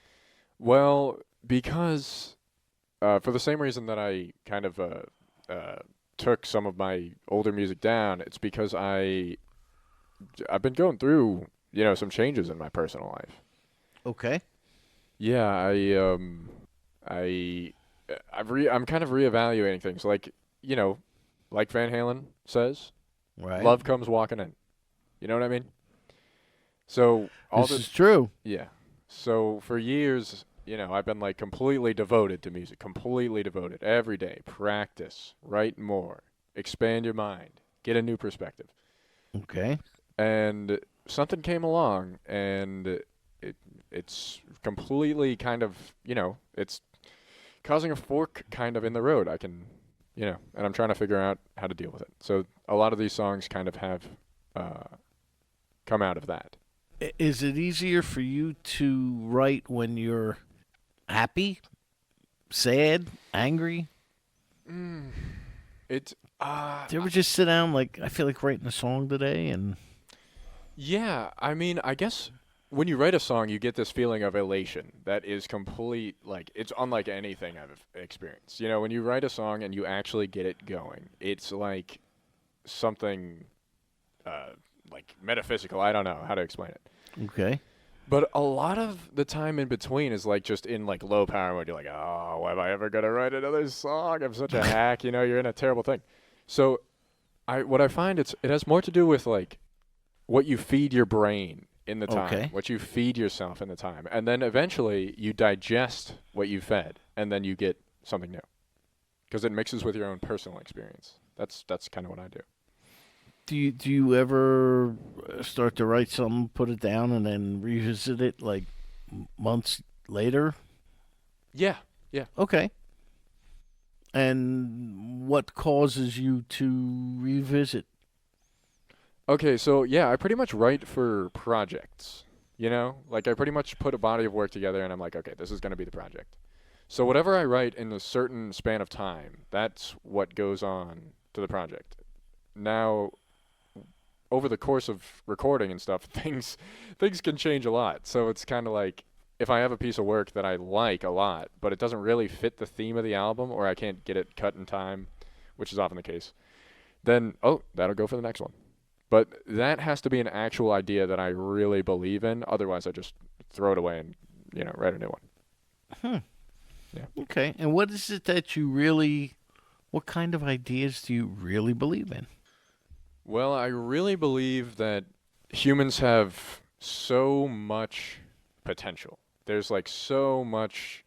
Well, because for the same reason that I kind of took some of my older music down, it's because I've been going through, some changes in my personal life. Okay. Yeah, I'm kind of reevaluating things, like Van Halen says, Right. love comes walking in. You know what I mean? So all This is true. yeah. So for years, I've been like completely devoted to music, completely devoted every day. Practice, write more, expand your mind, get a new perspective. Okay. And something came along, and it's completely kind of, it's causing a fork kind of in the road. I can, and I'm trying to figure out how to deal with it. So a lot of these songs kind of have come out of that. Is it easier for you to write when you're happy, sad, angry? It's Do you ever just sit down like, I feel like writing a song today, and yeah. I mean, I guess when you write a song, you get this feeling of elation that is complete. Like it's unlike anything I've experienced. You know, when you write a song and you actually get it going, it's like something like metaphysical. I don't know how to explain it. okay. But a lot of the time in between is like just in like low power mode. You're like, oh, am I ever gonna write another song? I'm such a hack. You know, you're in a terrible thing. So, what I find it has more to do with like what you feed your brain in the time, Okay. what you feed yourself in the time, and then eventually you digest what you fed, and then you get something new because it mixes with your own personal experience. That's kind of what I do. Do you ever start to write something, put it down, and then revisit it like months later? Yeah. Okay. And what causes you to revisit? Okay, so yeah, I pretty much write for projects. You know, like I pretty much put a body of work together, and I'm like, okay, this is going to be the project. So whatever I write in a certain span of time, that's what goes on to the project. Now, over the course of recording and stuff, things can change a lot. So it's kind of like if I have a piece of work that I like a lot, but it doesn't really fit the theme of the album, or I can't get it cut in time, which is often the case, then that'll go for the next one. But that has to be an actual idea that I really believe in. Otherwise, I just throw it away and write a new one. Okay. And what is it that you really, what kind of ideas do you really believe in? Well, I really believe that humans have so much potential. There's like so much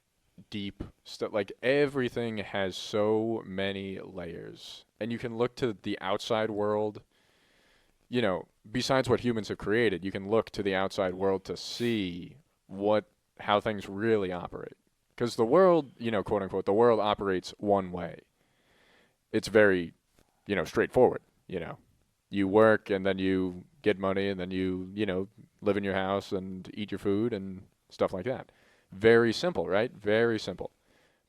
deep stuff. Like everything has so many layers. And you can look to the outside world, besides what humans have created, you can look to the outside world to see how things really operate. Because the world, quote unquote, the world operates one way. It's very, straightforward, You work and then you get money and then you live in your house and eat your food and stuff like that. Very simple, right? Very simple.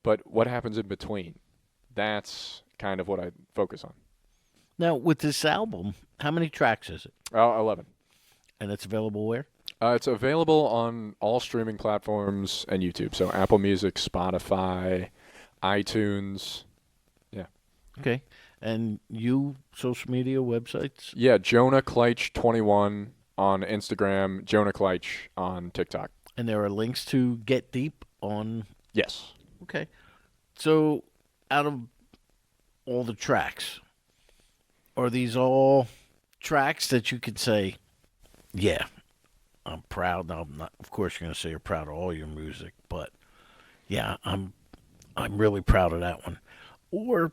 But what happens in between? That's kind of what I focus on. Now, with this album, how many tracks is it? 11. And it's available where? It's available on all streaming platforms and YouTube. So Apple Music, Spotify, iTunes. Yeah. Okay. And social media websites? Yeah, Jonah Kleitsch 21 on Instagram, Jonah Kleitsch on TikTok. And there are links to Get Deep on... Yes. Okay. So, out of all the tracks, are these all tracks that you could say, yeah, I'm proud? Now, I'm not, of course, you're going to say you're proud of all your music, but yeah, I'm really proud of that one. Or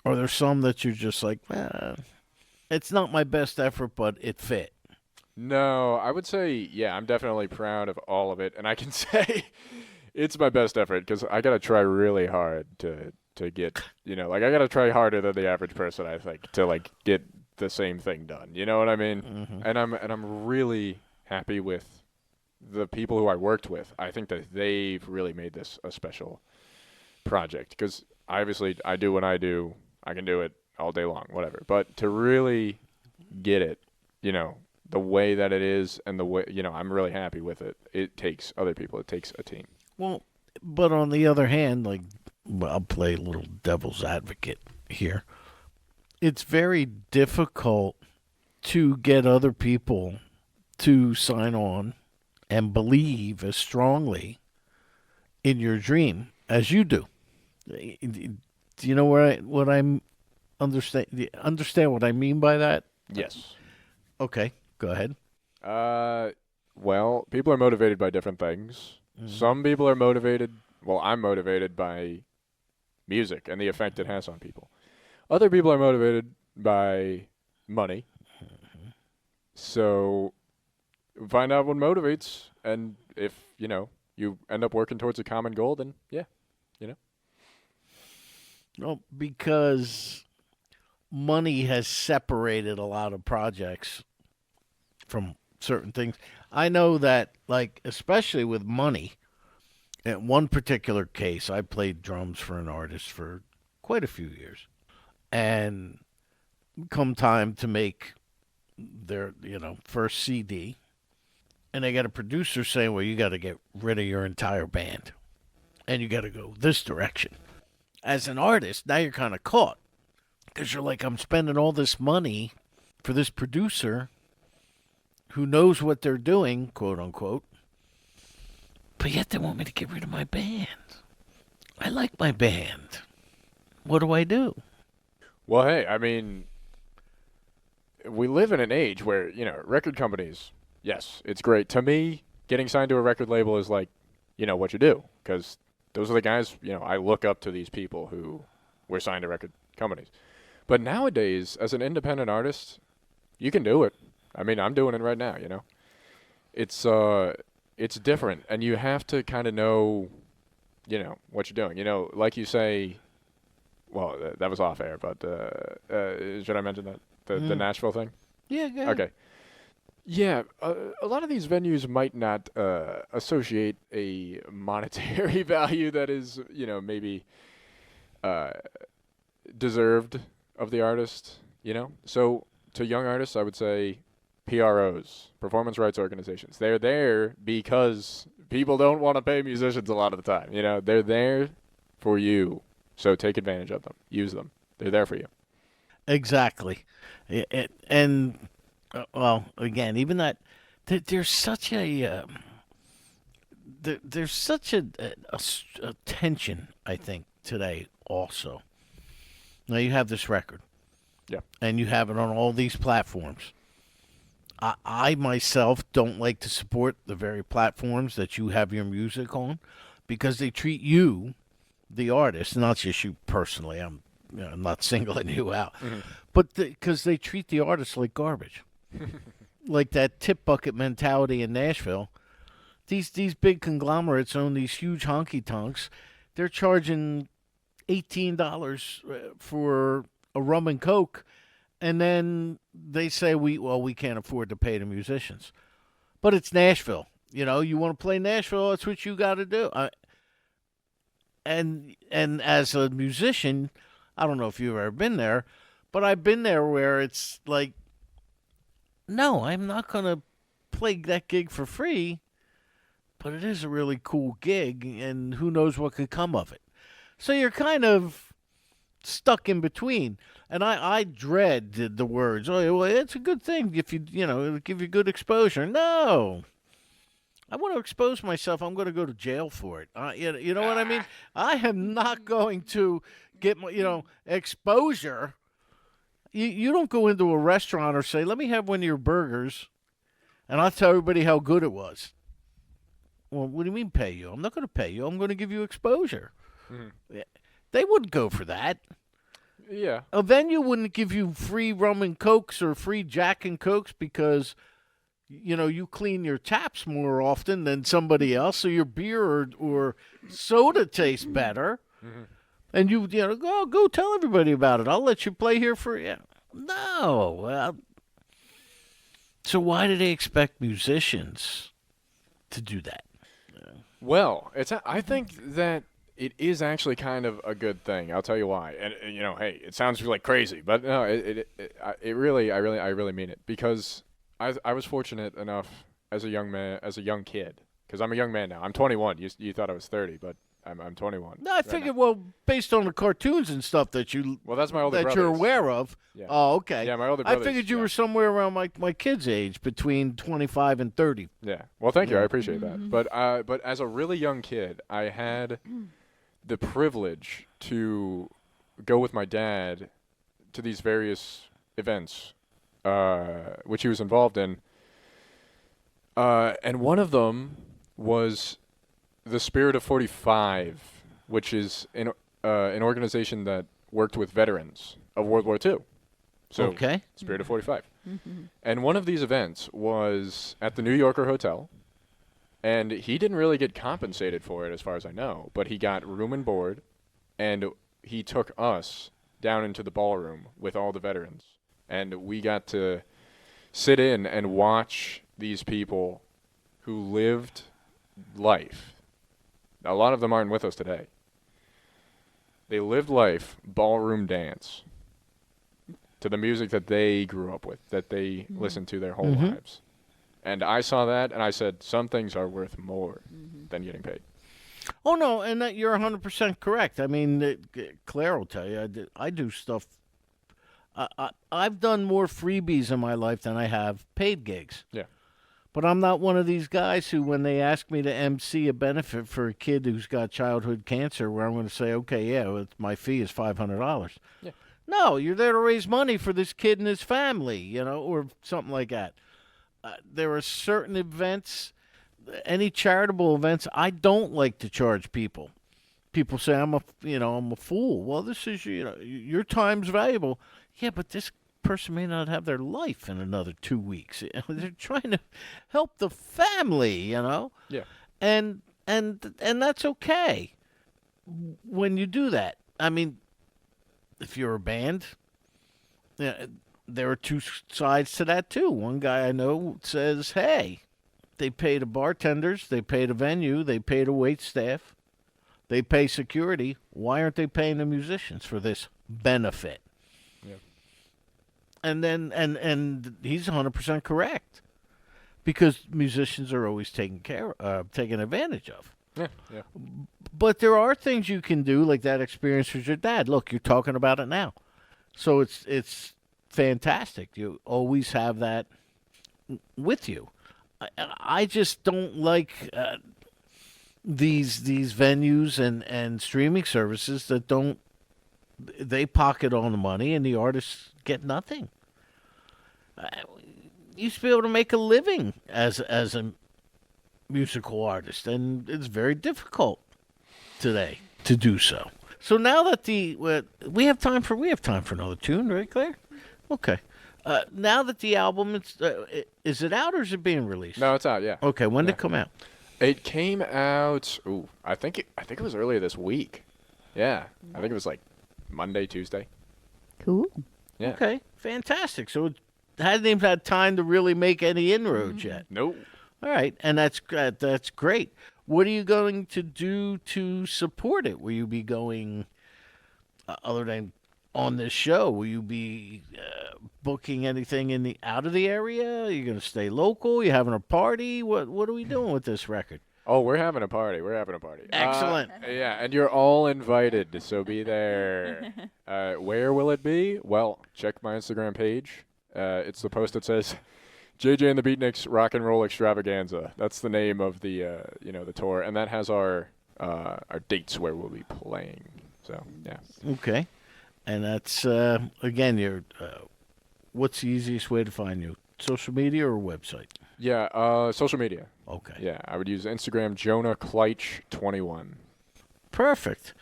are there some that you're just like, it's not my best effort, but it fit? No, I would say, yeah, I'm definitely proud of all of it. And I can say it's my best effort because I got to try really hard to get, I got to try harder than the average person, I think, to, get the same thing done. You know what I mean? Mm-hmm. And I'm really happy with the people who I worked with. I think that they've really made this a special project because obviously I do what I do. I can do it all day long, whatever. But to really get it, the way that it is and the way, I'm really happy with it. It takes other people. It takes a team. Well, but on the other hand, I'll play a little devil's advocate here. It's very difficult to get other people to sign on and believe as strongly in your dream as you do. Do you know what I'm understand? Understand what I mean by that? Yes. Okay, go ahead. Well, people are motivated by different things. Mm-hmm. Some people are motivated. Well, I'm motivated by music and the effect it has on people. Other people are motivated by money. Mm-hmm. So find out what motivates, and if you end up working towards a common goal, then yeah. Well, because money has separated a lot of projects from certain things. I know that, especially with money, In one particular case, I played drums for an artist for quite a few years. And come time to make their, first CD, and they got a producer saying, well, you got to get rid of your entire band and you got to go this direction. As an artist, now you're kind of caught because you're like, I'm spending all this money for this producer who knows what they're doing, quote unquote, but yet they want me to get rid of my band. I like my band. What do I do? Well, hey, I mean, we live in an age where, record companies, yes, it's great. To me, getting signed to a record label is like, what you do. Because those are the guys, I look up to these people who were signed to record companies. But nowadays, as an independent artist, you can do it. I mean, I'm doing it right now, It's different, and you have to kind of know, what you're doing. Like you say, well, that was off air, but should I mention that? The Nashville thing? Yeah, go ahead. Okay. Yeah, a lot of these venues might not associate a monetary value that is, maybe deserved of the artist, So to young artists, I would say PROs, performance rights organizations. They're there because people don't want to pay musicians a lot of the time. They're there for you. So take advantage of them. Use them. They're there for you. Exactly. And, well, again, even that, there's such a tension, I think, today also. Now, you have this record. Yeah. And you have it on all these platforms. I myself don't like to support the very platforms that you have your music on because they treat you, the artist, not just you personally. I'm not singling you out, but because they treat the artist like garbage, like that tip bucket mentality in Nashville. These big conglomerates own these huge honky tonks. They're charging $18 for a rum and coke, and then they say we can't afford to pay the musicians, but it's Nashville. You want to play Nashville, that's what you got to do. And as a musician, I don't know if you've ever been there, but I've been there where it's like, no, I'm not going to play that gig for free, but it is a really cool gig, and who knows what could come of it. So you're kind of stuck in between. And I dread the words, oh, well, it's a good thing if it'll give you good exposure. No. I want to expose myself. I'm going to go to jail for it. You know what I mean? I am not going to get my, exposure. You don't go into a restaurant or say, let me have one of your burgers, and I'll tell everybody how good it was. Well, what do you mean pay you? I'm not going to pay you. I'm going to give you exposure. Mm-hmm. They wouldn't go for that. Yeah. A venue wouldn't give you free rum and cokes or free Jack and Cokes because you clean your taps more often than somebody else, so your beer or soda tastes better. Mm-hmm. And go tell everybody about it. I'll let you play here for you. No. So why do they expect musicians to do that? Well, I think that it is actually kind of a good thing. I'll tell you why. And hey, it sounds like crazy, but no, I really mean it because I was fortunate enough as a young kid, because I'm a young man now. I'm 21. You thought I was 30, but I'm 21. No, I figured. Well, based on the cartoons and stuff that you that's my older that brothers. You're aware of. Yeah. Oh, okay. Yeah, my older brothers. I figured you were somewhere around my kid's age, between 25 and 30. Yeah. Well, thank you. I appreciate that. But as a really young kid, I had the privilege to go with my dad to these various events, which he was involved in. And one of them was the Spirit of 45, which is an organization that worked with veterans of World War II. So, okay. Spirit of 45. Mm-hmm. And one of these events was at the New Yorker Hotel, and he didn't really get compensated for it as far as I know, but he got room and board, and he took us down into the ballroom with all the veterans, and we got to sit in and watch these people who lived life a lot of them aren't with us today. They lived life ballroom dance to the music that they grew up with, that they listened to their whole lives. And I saw that, and I said, some things are worth more than getting paid. Oh, no, and that you're 100% correct. I mean, Claire will tell you, I do stuff. I've done more freebies in my life than I have paid gigs. Yeah. But I'm not one of these guys who, when they ask me to MC a benefit for a kid who's got childhood cancer, where I'm going to say, okay, yeah, my fee is $500. Yeah. No, you're there to raise money for this kid and his family, you know, or something like that. There are certain events, any charitable events, I don't like to charge people. People say I'm a fool. Well, this is, your time's valuable. Yeah, but this person may not have their life in another 2 weeks. They're trying to help the family, Yeah. and that's okay when you do that. I mean, if you're a band, there are two sides to that too. One guy I know says, hey, they pay the bartenders, they pay the venue, they pay the wait staff, they pay security. Why aren't they paying the musicians for this benefit? Yeah. And then and he's 100% correct, because musicians are always taken advantage of. Yeah. Yeah. But there are things you can do, like that experience with your dad. Look, you're talking about it now, so it's fantastic. You always have that with you. I just don't like these venues and streaming services that don't. They pocket all the money and the artists get nothing. You used to be able to make a living as a musical artist, and it's very difficult today to do so. So now that we have time for another tune, right, Claire? Okay. Now that the album is it out or is it being released? No, it's out. Yeah. Okay. When did Yeah. it come out? It came out. I think it was earlier this week. Yeah. I think it was like Monday, Tuesday. Cool. Yeah. Okay. Fantastic. So it hasn't even had time to really make any inroads yet. Nope. All right, and that's great. What are you going to do to support it? Will you be going, other than on this show, will you be booking anything out of the area? Are you going to stay local? You having a party? What are we doing with this record? Oh, we're having a party. Excellent. Yeah, and you're all invited, so be there. Where will it be? Well, check my Instagram page. It's the post that says JJ and the Beatniks Rock and Roll Extravaganza. That's the name of the the tour, and that has our dates where we'll be playing. So yeah. Okay, and that's again what's the easiest way to find you? Social media or website? Yeah, social media. Okay. Yeah, I would use Instagram, Jonah Kleitsch 21. Perfect.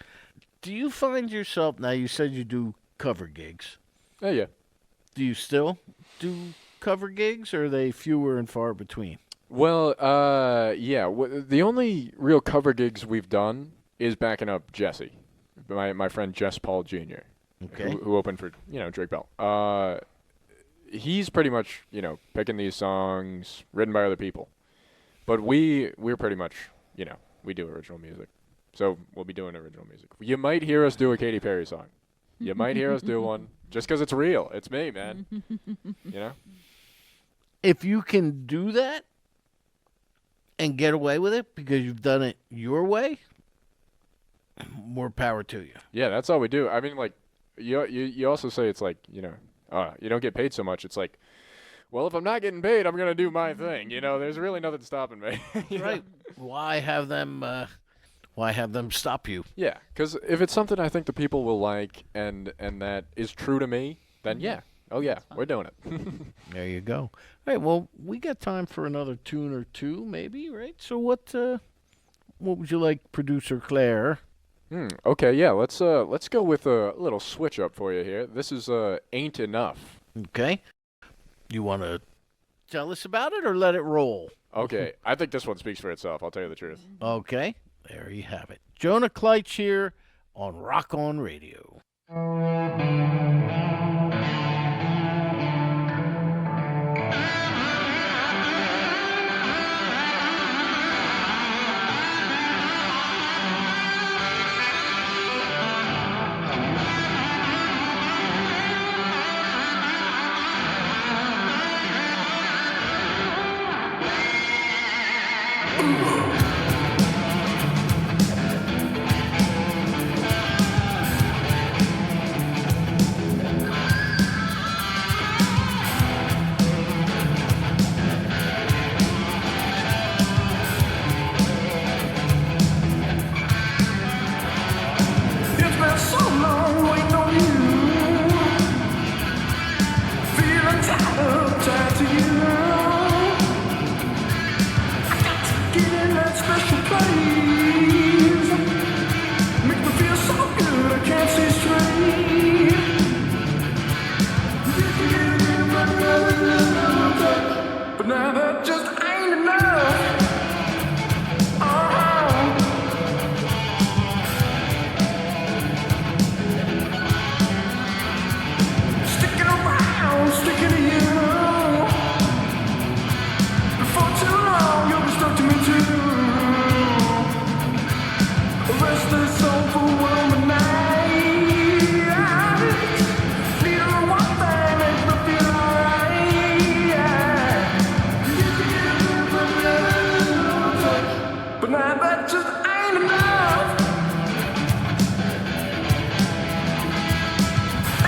Do you find yourself, now you said you do cover gigs. Yeah. Do you still do cover gigs, or are they fewer and far between? Well, yeah. The only real cover gigs we've done is backing up Jesse, my friend Jess Paul Jr., Okay. who opened for Drake Bell. He's pretty much picking these songs written by other people, but we're pretty much we do original music, so we'll be doing original music. You might hear us do a Katy Perry song. You might hear us do one just because it's real. It's me, man. If you can do that and get away with it because you've done it your way, more power to you. Yeah, that's all we do. I mean, like, you also say it's like, you don't get paid so much. It's like, well, if I'm not getting paid, I'm going to do my thing. There's really nothing stopping me. Right. Why have them stop you? Yeah, because if it's something I think the people will like and that is true to me, then yeah. Oh, yeah, we're doing it. There you go. All right, well, we got time for another tune or two, maybe, right? So what would you like, Producer Claire? Okay, yeah, let's go with a little switch up for you here. This is Ain't Enough. Okay. You want to tell us about it or let it roll? Okay, I think this one speaks for itself, I'll tell you the truth. Okay, there you have it. Jonah Kleitsch here on Rock On Radio. this soulful woman night. Neither one thing makes me feel alright. But now that just ain't enough.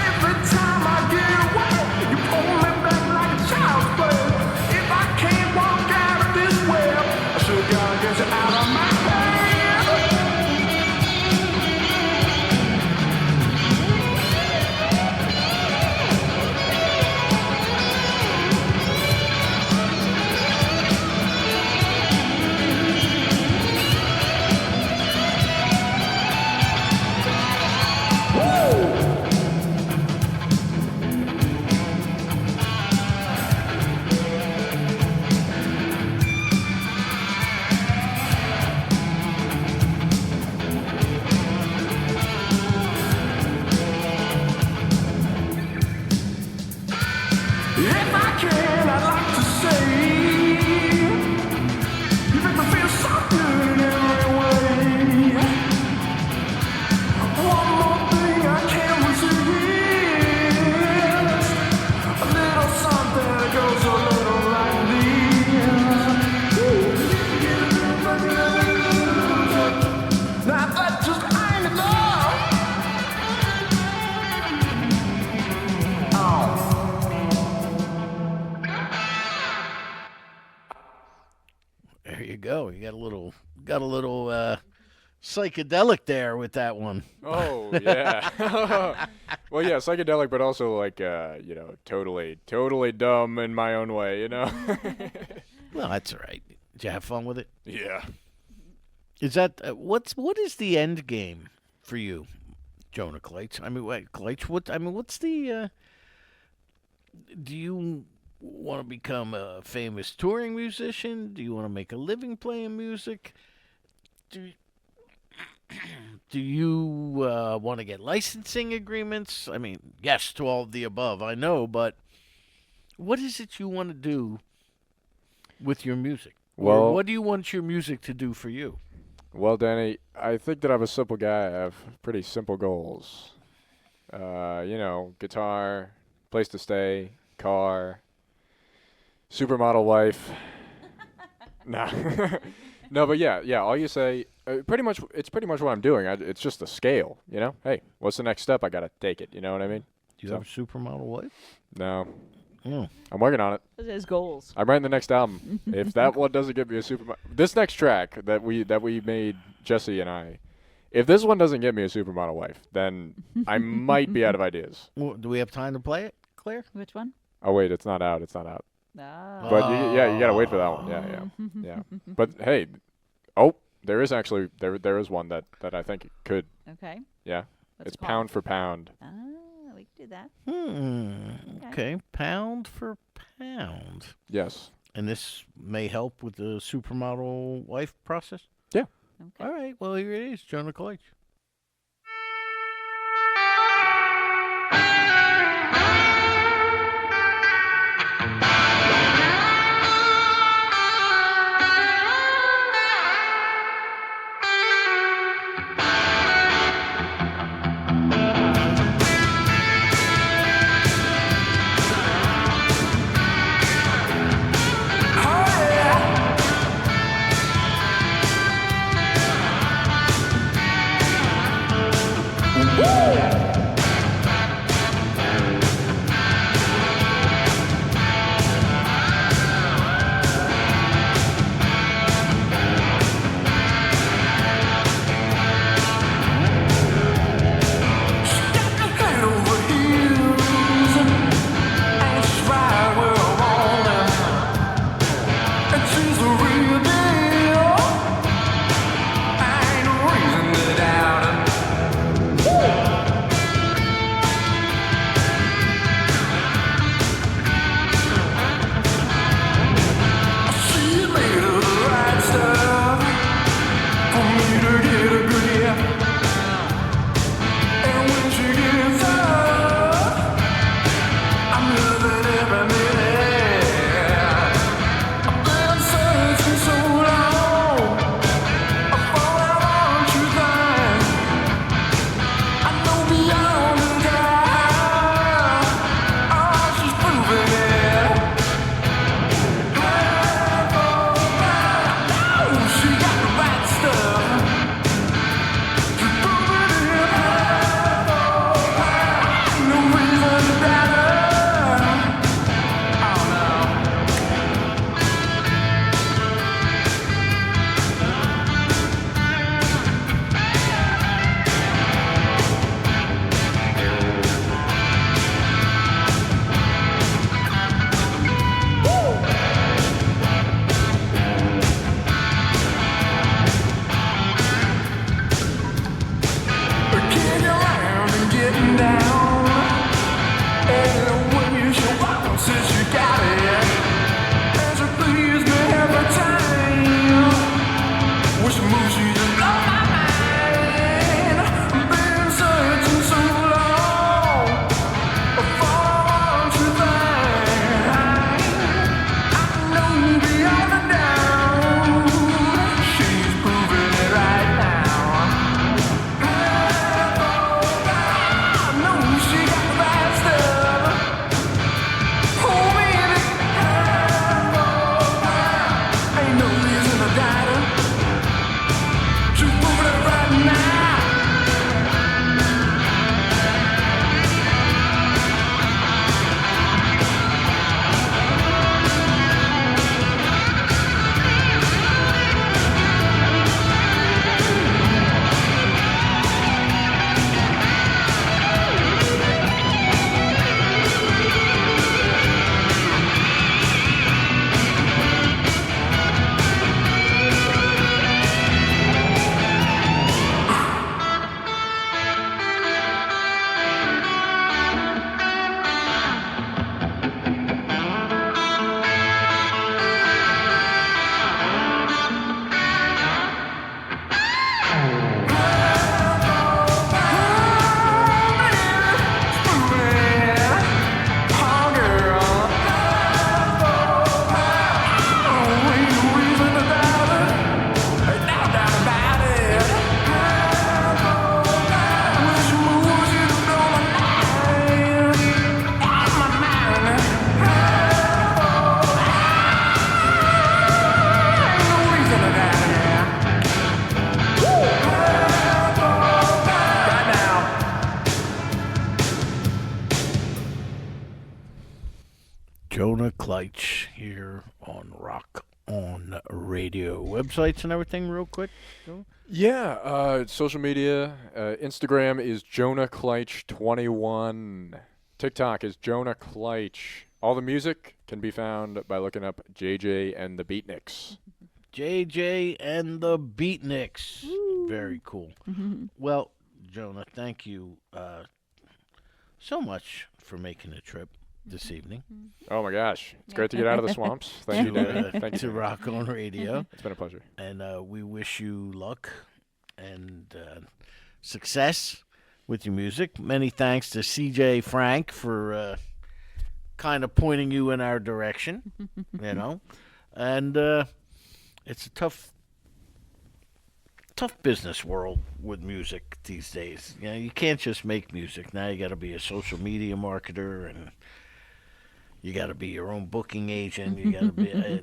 Every time I get away, you pull me back like a child's play. If I can't walk out of this web, I sure gotta get you out of my head. If I can, I'd like to say, you make me feel so good in every way. One more thing I can't resist, a little something that goes a little like this. Now that just ain't enough. Oh. There you go. You got a little psychedelic there with that one. Oh, yeah. Well, yeah, psychedelic, but also like, totally dumb in my own way, you know? Well, that's all right. Did you have fun with it? Yeah. Is that what is the end game for you, Jonah Kleitsch? I mean, wait, Kleitsch. What's the? Do you want to become a famous touring musician? Do you want to make a living playing music? Do you want to get licensing agreements? I mean, yes to all of the above, I know, but what is it you want to do with your music? Or Well- what do you want your music to do for you? Well, Danny, I think that I'm a simple guy. I have pretty simple goals. Guitar, place to stay, car, supermodel wife. Nah. No, but yeah. All you say, it's pretty much what I'm doing. It's just the scale, you know? Hey, what's the next step? I got to take it, you know what I mean? Do you have a supermodel wife? No. Oh. I'm working on it. Those are his goals. I'm writing the next album. If that one doesn't get me a supermodel, this next track that we made, Jesse and I, if this one doesn't get me a supermodel wife, then I might be out of ideas. Well, do we have time to play it, Claire? Which one? Oh wait, it's not out. It's not out. Ah. But you gotta wait for that one. Yeah. But hey, there is actually there is one that I think could. Okay. Yeah. What's It's it called? pound for pound. Ah, we can do that. Okay. Pound for pound. Yes. And this may help with the supermodel wife process? Yeah. Okay. All right. Well, here it is, Jonah Kleitsch. Jonah Kleitsch here on Rock On Radio. Websites and everything real quick? Joe? Yeah, social media. Instagram is Jonah Kleitsch 21. TikTok is Jonah Kleitsch. All the music can be found by looking up JJ and the Beatniks. JJ and the Beatniks. Woo. Very cool. Mm-hmm. Well, Jonah, thank you so much for making the trip this evening Oh my gosh, it's great to get out of the swamps. Thank you, Danny. Thank to you. Rock On Radio. It's been a pleasure. And we wish you luck and success with your music. Many thanks to CJ Frank for kind of pointing you in our direction, you know. And it's a tough business world with music these days. You know, you can't just make music. Now you got to be a social media marketer, and you got to be your own booking agent. You got to be.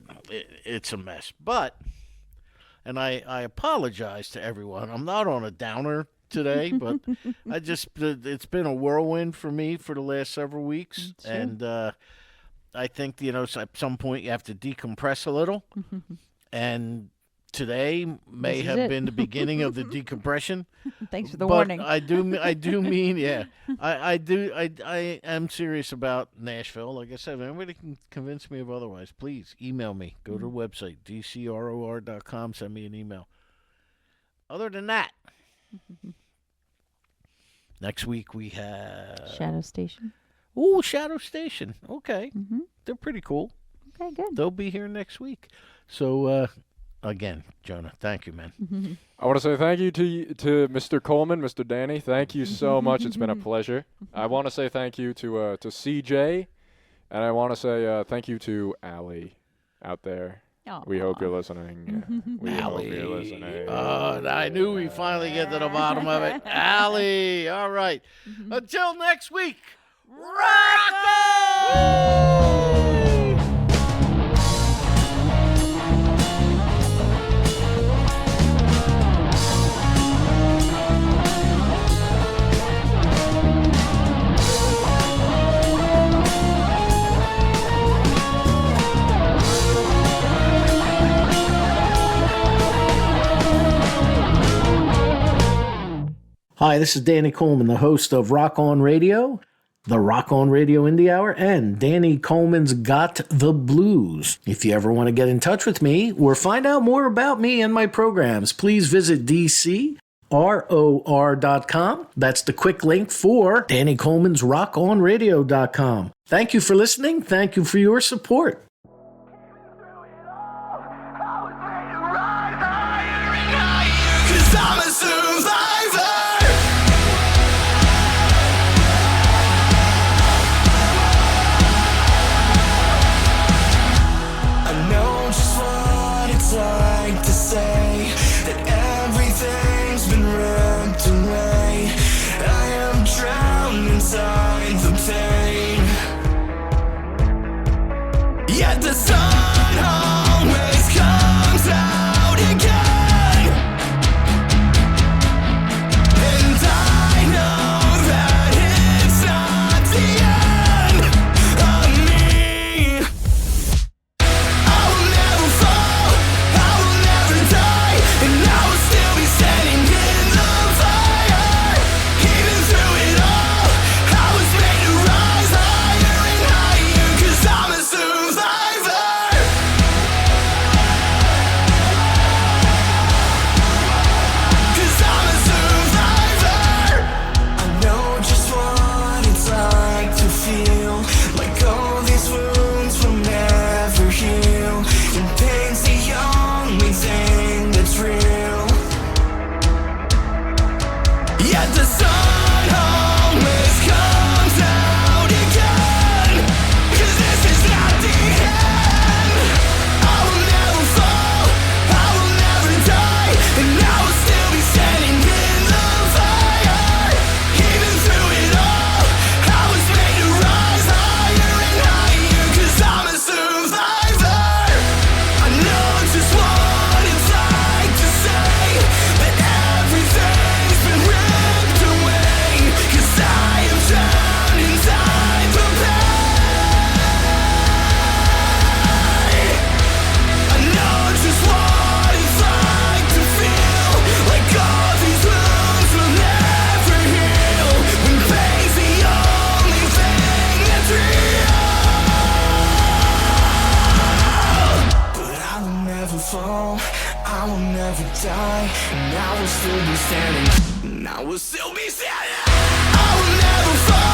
It's a mess. But, and I apologize to everyone. I'm not on a downer today, but it's been a whirlwind for me for the last several weeks, Sure. and I think at some point you have to decompress a little, and today may This is have it. been the beginning of the decompression. Thanks for the But warning. I do mean, yeah. I am serious about Nashville. Like I said, if anybody can convince me of otherwise, please email me. Go to the website, dcror.com, send me an email. Other than that, next week we have Shadow Station. Ooh, Shadow Station. Okay. Mm-hmm. They're pretty cool. Okay, good. They'll be here next week. So again, Jonah, thank you, man. I want to say thank you to Mr. Coleman, Mr. Danny. Thank you so much. It's been a pleasure. I want to say thank you to CJ, and I want to say thank you to Allie out there. We hope you're listening. We hope you're listening. I knew we finally get to the bottom of it. Allie, all right. Until next week, rock on! Hi, this is Danny Coleman, the host of Rock On Radio, the Rock On Radio Indie Hour, and Danny Coleman's Got the Blues. If you ever want to get in touch with me or find out more about me and my programs, please visit DCROR.com. That's the quick link for Danny Coleman's RockOnRadio.com. Thank you for listening. Thank you for your support. Cause I'm a survivor. I know just what it's like to say that everything's been ripped away. I am drowned inside the pain. Yet the sun always comes out again. And I know that it's not the end of me. I will never fall, I will never die, and I will still be standing in the fire. Even through it all, I was made to rise higher and higher. Cause I'm a survivor. Cause I'm a survivor. I know just what it's like to feel like all these wounds will never heal, and pain's the only thing that's real. Yet the sun always comes out again. Cause this is not the end. I will never fall, I will never die, and I will still be standing in the fire. Even through it all, I was made to rise higher and higher. Cause I'm a survivor. I know just what it's like to say that everything's been ripped away. will still be standing. I will never fall.